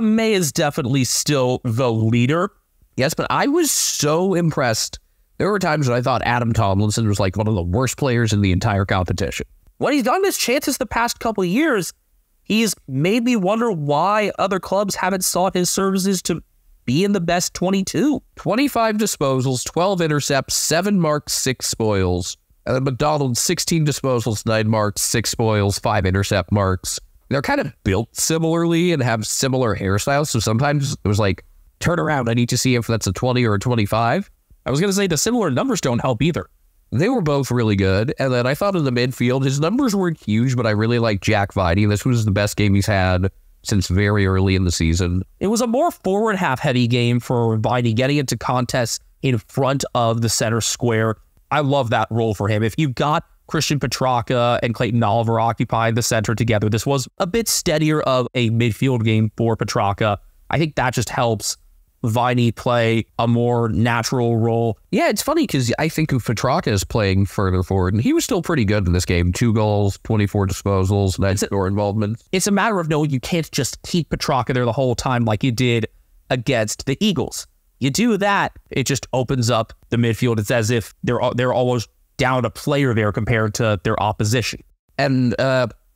May is definitely still the leader. Yes, but I was so impressed. There were times when I thought Adam Tomlinson was like one of the worst players in the entire competition. When he's gotten his chances the past couple of years, he's made me wonder why other clubs haven't sought his services to be in the best 22. 25 disposals, 12 intercepts, 7 marks, 6 spoils. And then McDonald, 16 disposals, 9 marks, 6 spoils, 5 intercept marks. They're kind of built similarly and have similar hairstyles, so sometimes it was like, turn around, I need to see if that's a 20 or a 25. I was going to say the similar numbers don't help either. They were both really good, and then I thought in the midfield, his numbers weren't huge, but I really liked Jack Viney. This was the best game he's had since very early in the season. It was a more forward half-heady game for Viney, getting into contests in front of the center square. I love that role for him. If you've got Christian Petrarca and Clayton Oliver occupying the center together, this was a bit steadier of a midfield game for Petrarca. I think that just helps Viney play a more natural role. Yeah, it's funny because I think of Petrarca is playing further forward, and he was still pretty good in this game. 2 goals, 24 disposals, 9 score involvement. It's a matter of knowing you can't just keep Petrarca there the whole time like you did against the Eagles. You do that, it just opens up the midfield. It's as if they're almost down a player there compared to their opposition. And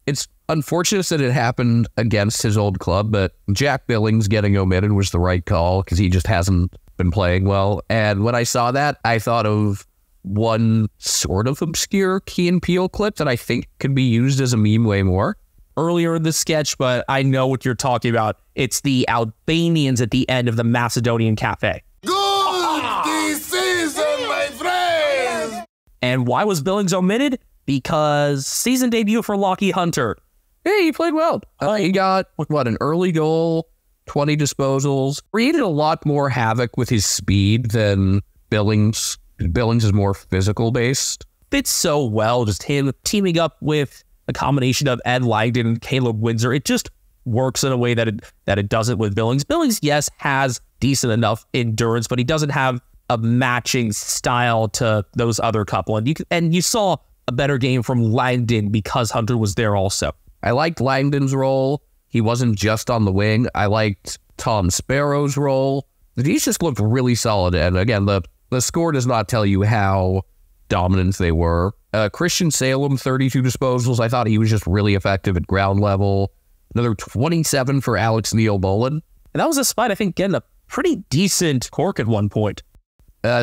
it's unfortunate that it happened against his old club, but Jack Billings getting omitted was the right call because he just hasn't been playing well. And when I saw that, I thought of one sort of obscure Key and Peele clip that I think could be used as a meme way more. Earlier in the sketch, but I know what you're talking about. It's the Albanians at the end of the Macedonian Cafe. Good this season, my friends! And why was Billings omitted? Because season debut for Lockie Hunter. Hey, he played well. He got, an early goal, 20 disposals. Created a lot more havoc with his speed than Billings. Billings is more physical-based. Fits so well, just him teaming up with a combination of Ed Langdon and Caleb Windsor. It just works in a way that it doesn't with Billings. Billings, yes, has decent enough endurance, but he doesn't have a matching style to those other couple. And you saw a better game from Langdon because Hunter was there also. I liked Langdon's role. He wasn't just on the wing. I liked Tom Sparrow's role. These just looked really solid. And again, the score does not tell you how dominant they were. Christian Salem, 32 disposals. I thought he was just really effective at ground level. Another 27 for Alex Neil-Bolin. And that was despite, I think, getting a pretty decent cork at one point.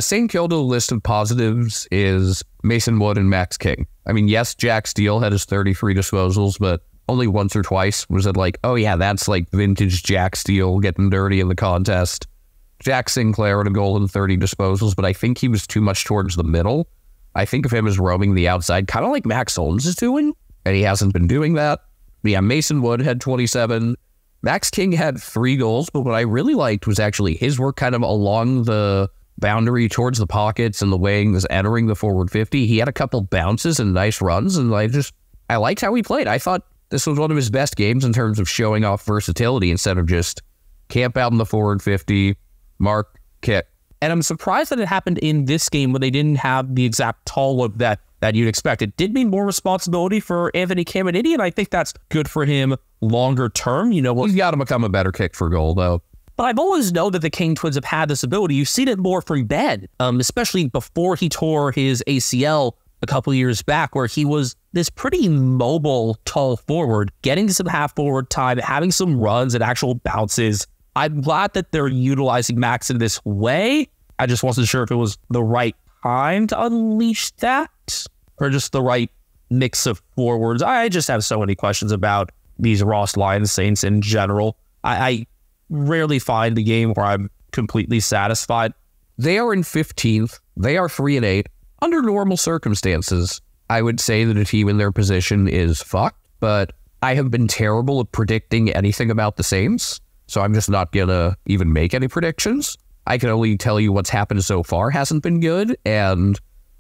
St. Kilda list of positives is Mason Wood and Max King. I mean, yes, Jack Steele had his 33 disposals, but only once or twice was it like, oh yeah, that's like vintage Jack Steele getting dirty in the contest. Jack Sinclair had a goal and 30 disposals, but I think he was too much towards the middle. I think of him as roaming the outside, kind of like Max Holmes is doing, and he hasn't been doing that. But yeah, Mason Wood had 27. Max King had 3 goals, but what I really liked was actually his work kind of along the boundary towards the pockets and the wings, entering the forward 50. He had a couple bounces and nice runs, and I liked how he played. I thought this was one of his best games in terms of showing off versatility instead of just camp out in the forward 50, mark, kick. And I'm surprised that it happened in this game when they didn't have the exact tall look that you'd expect. It did mean more responsibility for Anthony Caminiti, and I think that's good for him longer term. You know, he's got to become a better kick for goal, though. But I've always known that the King twins have had this ability. You've seen it more from Ben, especially before he tore his ACL a couple years back, where he was this pretty mobile, tall forward, getting some half-forward time, having some runs and actual bounces. I'm glad that they're utilizing Max in this way. I just wasn't sure if it was the right time to unleash that or just the right mix of forwards. I just have so many questions about these Ross Lions Saints in general. I rarely find the game where I'm completely satisfied. They are in 15th. They are 3-8. Under normal circumstances, I would say that a team in their position is fucked, but I have been terrible at predicting anything about the Saints, so I'm just not gonna even make any predictions. I can only tell you what's happened so far hasn't been good, and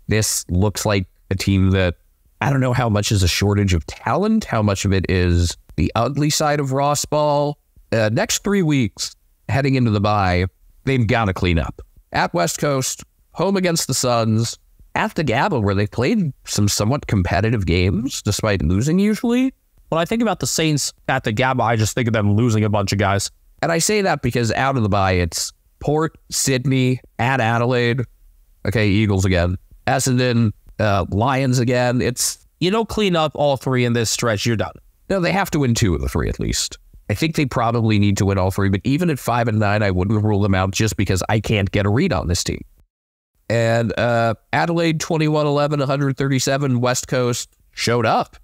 this looks like a team that I don't know how much is a shortage of talent, how much of it is the ugly side of Rossball. Next 3 weeks, heading into the bye, they've got to clean up. At West Coast, home against the Suns, at the Gabba, where they played some somewhat competitive games, despite losing usually. When I think about the Saints at the Gabba, I just think of them losing a bunch of guys. And I say that because out of the bye, it's Port, Sydney, at Adelaide. Okay, Eagles again. Essendon, Lions again. You don't clean up all three in this stretch, you're done. No, they have to win 2 of the 3 at least. I think they probably need to win all 3, but even at 5-9, I wouldn't rule them out just because I can't get a read on this team. And Adelaide, 21-11, 137. West Coast showed up.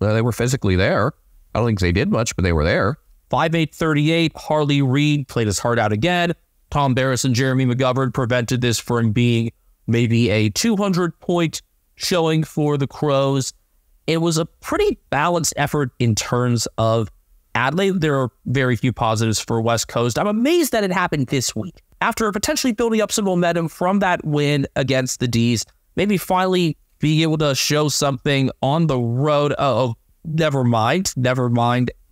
Well, they were physically there. I don't think they did much, but they were there. 5-8-38, Harley Reid played his heart out again. Tom Barris and Jeremy McGovern prevented this from being maybe a 200-point showing for the Crows. It was a pretty balanced effort in terms of Adelaide. There are very few positives for West Coast. I'm amazed that it happened this week. After potentially building up some momentum from that win against the D's, maybe finally being able to show something on the road. Oh, never mind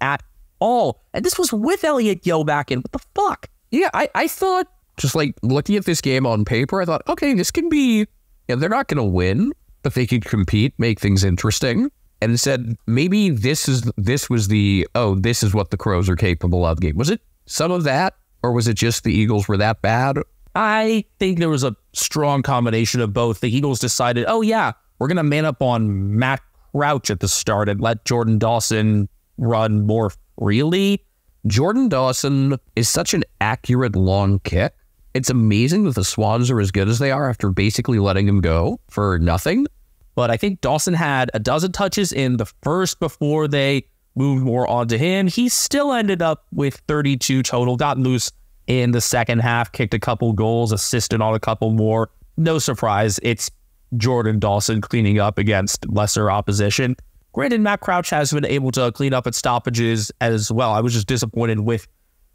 at all. And this was with Elliot Yeo back in. What the fuck? Yeah, I thought, just like looking at this game on paper, I thought, okay, this can be, they're not going to win, but they could compete, make things interesting. And instead, maybe this was this is what the Crows are capable of game. Was it some of that, or was it just the Eagles were that bad? I think there was a strong combination of both. The Eagles decided, oh yeah, we're going to man up on Matt Crouch at the start and let Jordan Dawson run more freely. Jordan Dawson is such an accurate long kick. It's amazing that the Swans are as good as they are after basically letting him go for nothing. But I think Dawson had a dozen touches in the first before they moved more onto him. He still ended up with 32 total, got loose in the second half, kicked a couple goals, assisted on a couple more. No surprise, it's Jordan Dawson cleaning up against lesser opposition. Granted, Matt Crouch has been able to clean up at stoppages as well. I was just disappointed with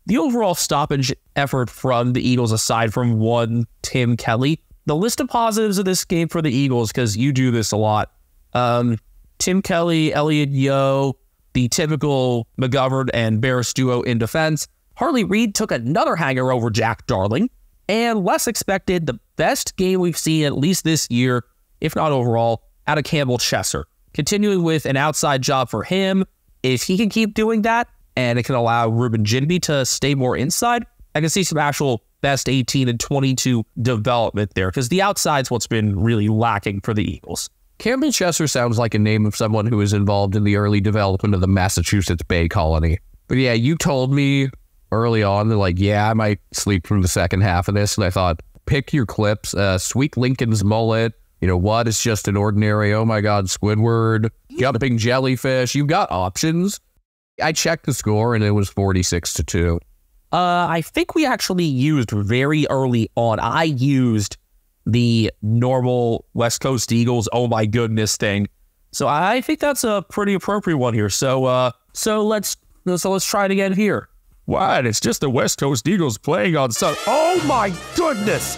the overall stoppage effort from the Eagles, aside from one Tim Kelly. The list of positives of this game for the Eagles, because you do this a lot. Tim Kelly, Elliot Yeo, the typical McGovern and Barris duo in defense. Harley Reid took another hanger over Jack Darling. And less expected, the best game we've seen at least this year, if not overall, out of Campbell Chesser. Continuing with an outside job for him. If he can keep doing that, and it can allow Ruben Jinby to stay more inside, I can see some actual best 18 and 22 development there, because the outside's what's been really lacking for the Eagles. Campbell Chesser sounds like a name of someone who was involved in the early development of the Massachusetts Bay Colony. But yeah, you told me early on that, like, yeah, I might sleep through the second half of this, and I thought, pick your clips. Sweet Lincoln's mullet. What is just an ordinary, oh my God, Squidward, jumping jellyfish. You've got options. I checked the score, and it was 46-2. I think we actually used very early on. I used the normal West Coast Eagles, oh my goodness thing. So I think that's a pretty appropriate one here. So let's try it again here. What? It's just the West Coast Eagles playing on Sun. Oh my goodness,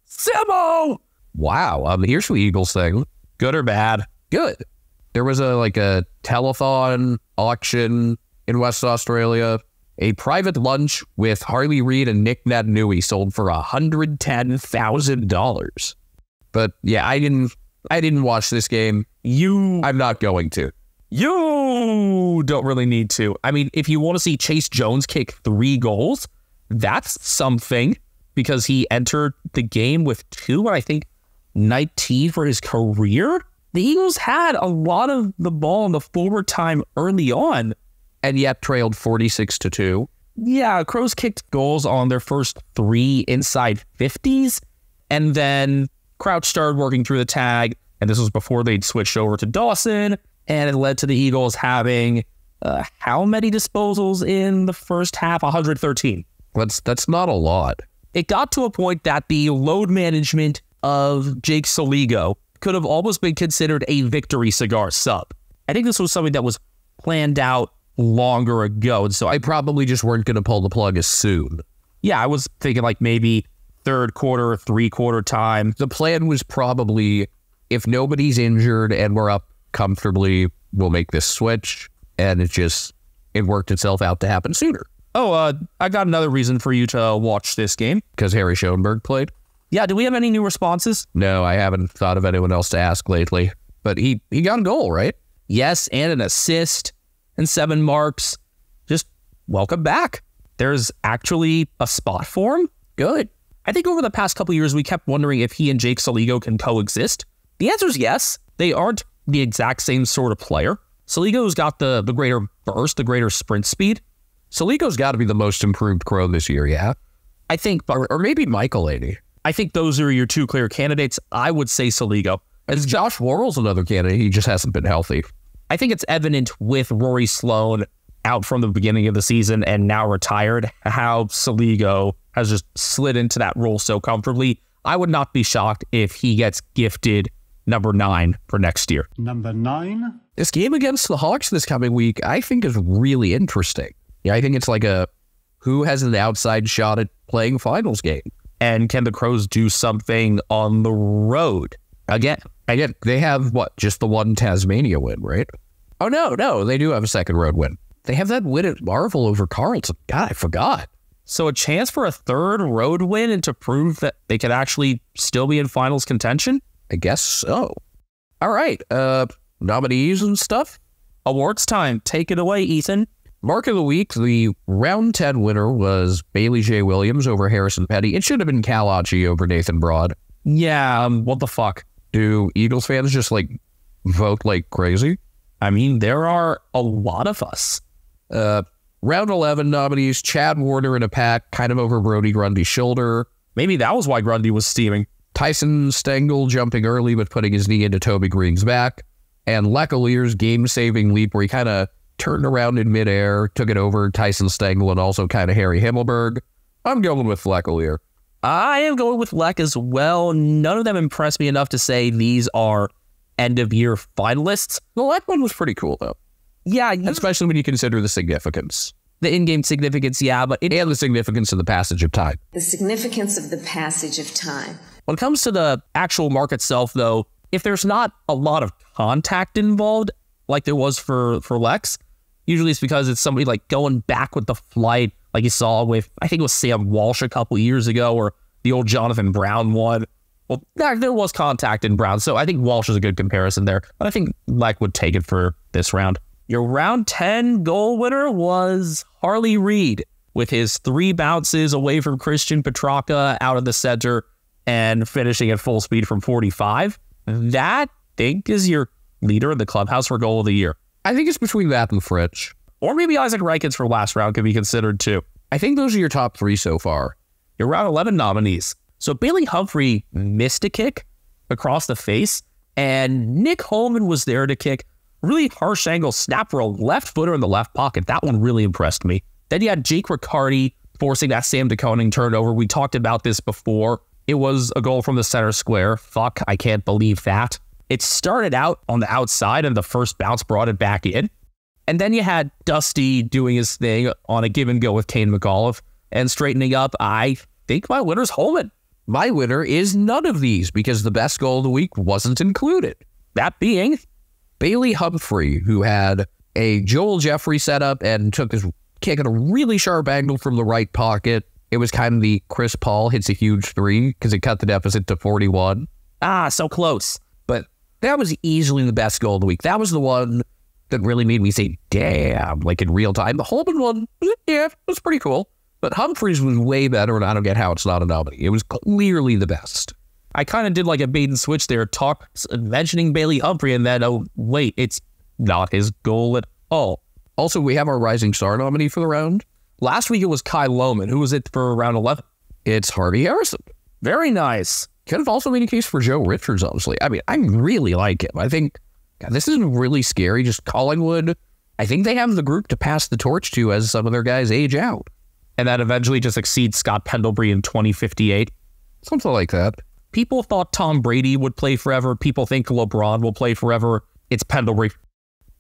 Simo! Wow. Here's the Eagles thing. Good or bad? Good. There was a telethon auction in West Australia. A private lunch with Harley Reid and Nick Naitanui sold for $110,000. But yeah, I didn't watch this game. I'm not going to. You don't really need to. I mean, if you want to see Chase Jones kick 3 goals, that's something, because he entered the game with 2, I think 19 for his career. The Eagles had a lot of the ball in the forward time early on, and yet trailed 46-2. Yeah, Crows kicked goals on their first 3 inside 50s, and then Crouch started working through the tag, and this was before they'd switched over to Dawson, and it led to the Eagles having how many disposals in the first half? 113. That's not a lot. It got to a point that the load management of Jake Soligo could have almost been considered a victory cigar sub. I think this was something that was planned out longer ago, and so I probably just weren't going to pull the plug as soon. Yeah, I was thinking like maybe third quarter, 3-quarter time. The plan was probably, if nobody's injured and we're up comfortably will make this switch, and it worked itself out to happen sooner. Oh, I got another reason for you to watch this game. Because Harry Schoenberg played? Yeah, do we have any new responses? No, I haven't thought of anyone else to ask lately. But he got a goal, right? Yes, and an assist and 7 marks. Just welcome back. There's actually a spot for him. Good. I think over the past couple of years, we kept wondering if he and Jake Saligo can coexist. The answer is yes. They aren't the exact same sort of player. Saligo's got the greater burst, the greater sprint speed. Saligo's got to be the most improved Crow this year, yeah? I think, or maybe Michael Lady. I think those are your 2 clear candidates. I would say Saligo. As Josh Worrell's another candidate, he just hasn't been healthy. I think it's evident with Rory Sloan out from the beginning of the season and now retired, how Saligo has just slid into that role so comfortably. I would not be shocked if he gets gifted number 9 for next year. Number 9? This game against the Hawks this coming week, I think is really interesting. Yeah, I think it's like who has an outside shot at playing finals game? And can the Crows do something on the road? Again, they have just the one Tasmania win, right? Oh, no, they do have a second road win. They have that win at Marvel over Carlton. God, I forgot. So a chance for a third road win and to prove that they could actually still be in finals contention? I guess so. All right, nominees and stuff? Awards time. Take it away, Ethan. Mark of the week, the round 10 winner was Bailey J. Williams over Harrison Petty. It should have been Cal Achi over Nathan Broad. Yeah, what the fuck? Do Eagles fans just vote like crazy? I mean, there are a lot of us. Round 11 nominees, Chad Warner in a pack, kind of over Brody Grundy's shoulder. Maybe that was why Grundy was steaming. Tyson Stengel jumping early but putting his knee into Toby Green's back. And Lecolier's game-saving leap where he kind of turned around in midair, took it over Tyson Stengel and also kind of Harry Himmelberg. I'm going with Lecolier. I am going with Lec as well. None of them impressed me enough to say these are end-of-year finalists. The Lec one was pretty cool, though. Yeah. Especially when you consider the significance. The in-game significance, yeah, but and the significance of the passage of time. The significance of the passage of time. When it comes to the actual mark itself, though, if there's not a lot of contact involved, like there was for Lex, usually it's because it's somebody going back with the flight, like you saw with, I think it was Sam Walsh a couple years ago, or the old Jonathan Brown one. Well, there was contact in Brown, so I think Walsh is a good comparison there. But I think Leck would take it for this round. Your round 10 goal winner was Harley Reid with his 3 bounces away from Christian Petrarca out of the center and finishing at full speed from 45. That, I think, is your leader in the clubhouse for goal of the year. I think it's between that and Fritsch. Or maybe Isaac Reichens for last round could be considered too. I think those are your top 3 so far. Your round 11 nominees. So Bailey Humphrey missed a kick across the face, and Nick Holman was there to kick. Really harsh angle snap for a left footer in the left pocket. That one really impressed me. Then you had Jake Riccardi forcing that Sam DeConing turnover. We talked about this before. It was a goal from the center square. Fuck, I can't believe that. It started out on the outside and the first bounce brought it back in. And then you had Dusty doing his thing on a give and go with Kane McAuliffe and straightening up. I think my winner's Holman. My winner is none of these because the best goal of the week wasn't included. That being Bailey Humphrey, who had a Joel Jeffrey setup and took his kick at a really sharp angle from the right pocket. It was kind of the Chris Paul hits a huge 3 because it cut the deficit to 41. So close. But that was easily the best goal of the week. That was the one that really made me say, damn, like in real time. The Holman one, yeah, it was pretty cool. But Humphreys was way better, and I don't get how it's not a nominee. It was clearly the best. I kind of did like a bait and switch there, mentioning Bailey Humphrey, and then, oh, wait, it's not his goal at all. Also, we have our Rising Star nominee for the round. Last week it was Kai Lohman. Who was it for round 11? It's Harvey Harrison. Very nice. Could have also made a case for Joe Richards, honestly. I mean, I really like him. I think, God, this isn't really scary. Just Collingwood, I think they have the group to pass the torch to as some of their guys age out. And that eventually just exceeds Scott Pendlebury in 2058. Something like that. People thought Tom Brady would play forever. People think LeBron will play forever. It's Pendlebury.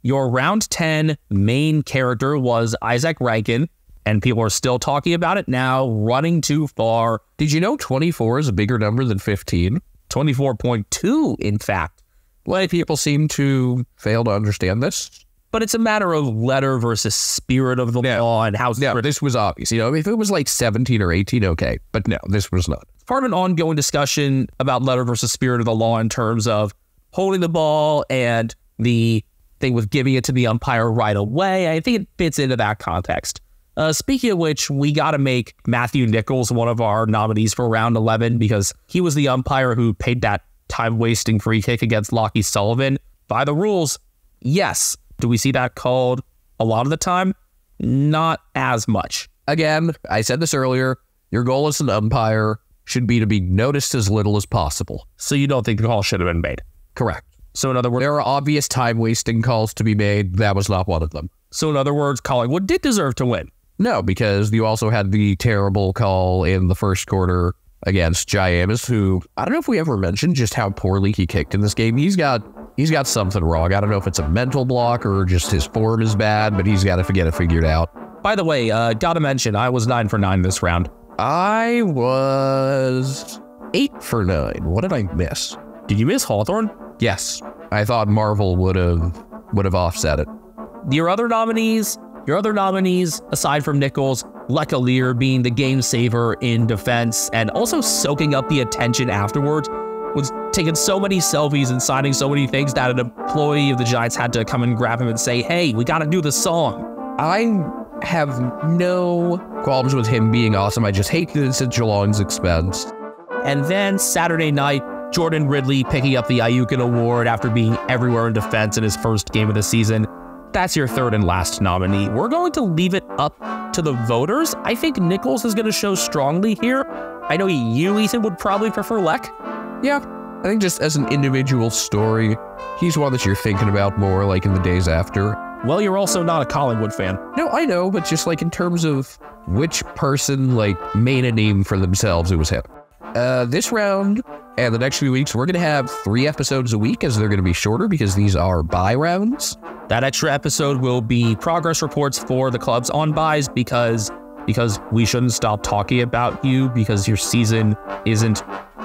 Your round 10 main character was Isaac Reichen, and people are still talking about it now, running too far. Did you know 24 is a bigger number than 15? 24.2, in fact. Like, people seem to fail to understand this. But it's a matter of letter versus spirit of the law and how... Yeah, this was obvious. You know, if it was like 17 or 18, okay. But no, this was not. It's part of an ongoing discussion about letter versus spirit of the law in terms of holding the ball and the thing with giving it to the umpire right away. I think it fits into that context. Speaking of which, we got to make Matthew Nichols one of our nominees for round 11 because he was the umpire who paid that time-wasting free kick against Lockie Sullivan. By the rules, yes. Do we see that called a lot of the time? Not as much. Again, I said this earlier, your goal as an umpire should be to be noticed as little as possible. So you don't think the call should have been made? Correct. So in other words... There are obvious time-wasting calls to be made. That was not one of them. So in other words, Collingwood did deserve to win. No, because you also had the terrible call in the first quarter against Jai Amos, who, I don't know if we ever mentioned just how poorly he kicked in this game. He's got something wrong. I don't know if it's a mental block or just his form is bad, but he's got to get it figured out. By the way, gotta mention, I was 9 for 9 this round. I was 8 for 9. What did I miss? Did you miss Hawthorn? Yes. I thought Marvel would have offset it. Your other nominees, aside from Nichols, Lecalier being the game saver in defense and also soaking up the attention afterwards, was taking so many selfies and signing so many things that an employee of the Giants had to come and grab him and say, hey, we got to do the song. I have no qualms with him being awesome. I just hate that it's at Geelong's expense. And then Saturday night, Jordan Ridley picking up the Ayukin Award after being everywhere in defense in his first game of the season. That's your third and last nominee. We're going to leave it up to the voters. I think Nichols is going to show strongly here. I know you, Ethan, would probably prefer Leck. Yeah, I think just as an individual story, he's one that you're thinking about more like in the days after. Well, you're also not a Collingwood fan. No, I know, but just like in terms of which person like made a name for themselves, it was him. This round and the next few weeks, we're going to have 3 episodes a week as they're going to be shorter because these are bye rounds. That extra episode will be progress reports for the clubs on byes because we shouldn't stop talking about you because your season isn't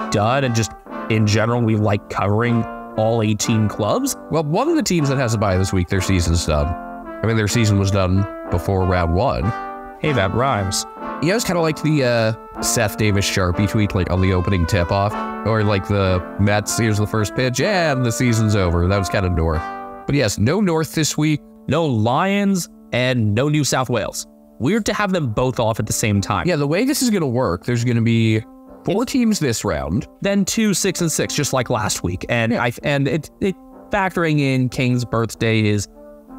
done, and just in general, we like covering all 18 clubs. Well, one of the teams that has a bye this week, their season's done. I mean, their season was done before round 1. Hey, that rhymes. Yeah, it's kind of like the Seth Davis Sharpie tweet, like on the opening tip-off, or like the Mets, here's the first pitch, and the season's over. That was kind of North. But yes, no North this week. No Lions, and no New South Wales. Weird to have them both off at the same time. Yeah, the way this is going to work, there's going to be 4 teams this round. Then 2 6-6, just like last week. And it factoring in King's birthday is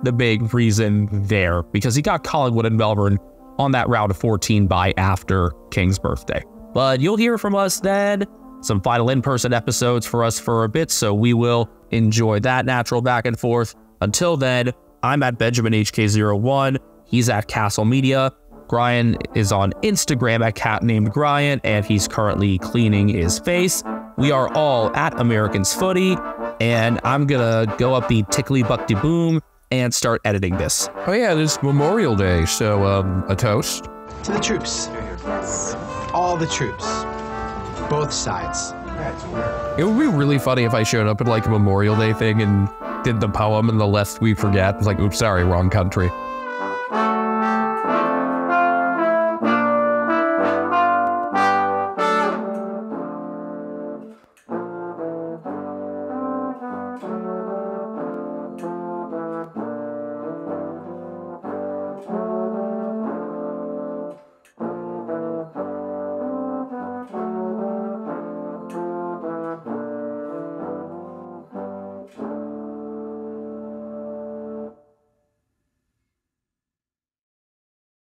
the big reason there, because he got Collingwood and Melbourne on that round of 14 bye after King's birthday. But you'll hear from us then. Some final in-person episodes for us for a bit, so we will enjoy that natural back and forth. Until then, I'm at BenjaminHK01. He's at Castle Media. Brian is on Instagram at CatNamedGryan, and he's currently cleaning his face. We are all at Americans Footy, and I'm gonna go up the tickly buck de boom and start editing this. Oh yeah, it is Memorial Day, so a toast. To the troops. All the troops. Both sides. It would be really funny if I showed up at like a Memorial Day thing and did the poem and the lest we forget. It's like, oops, sorry, wrong country.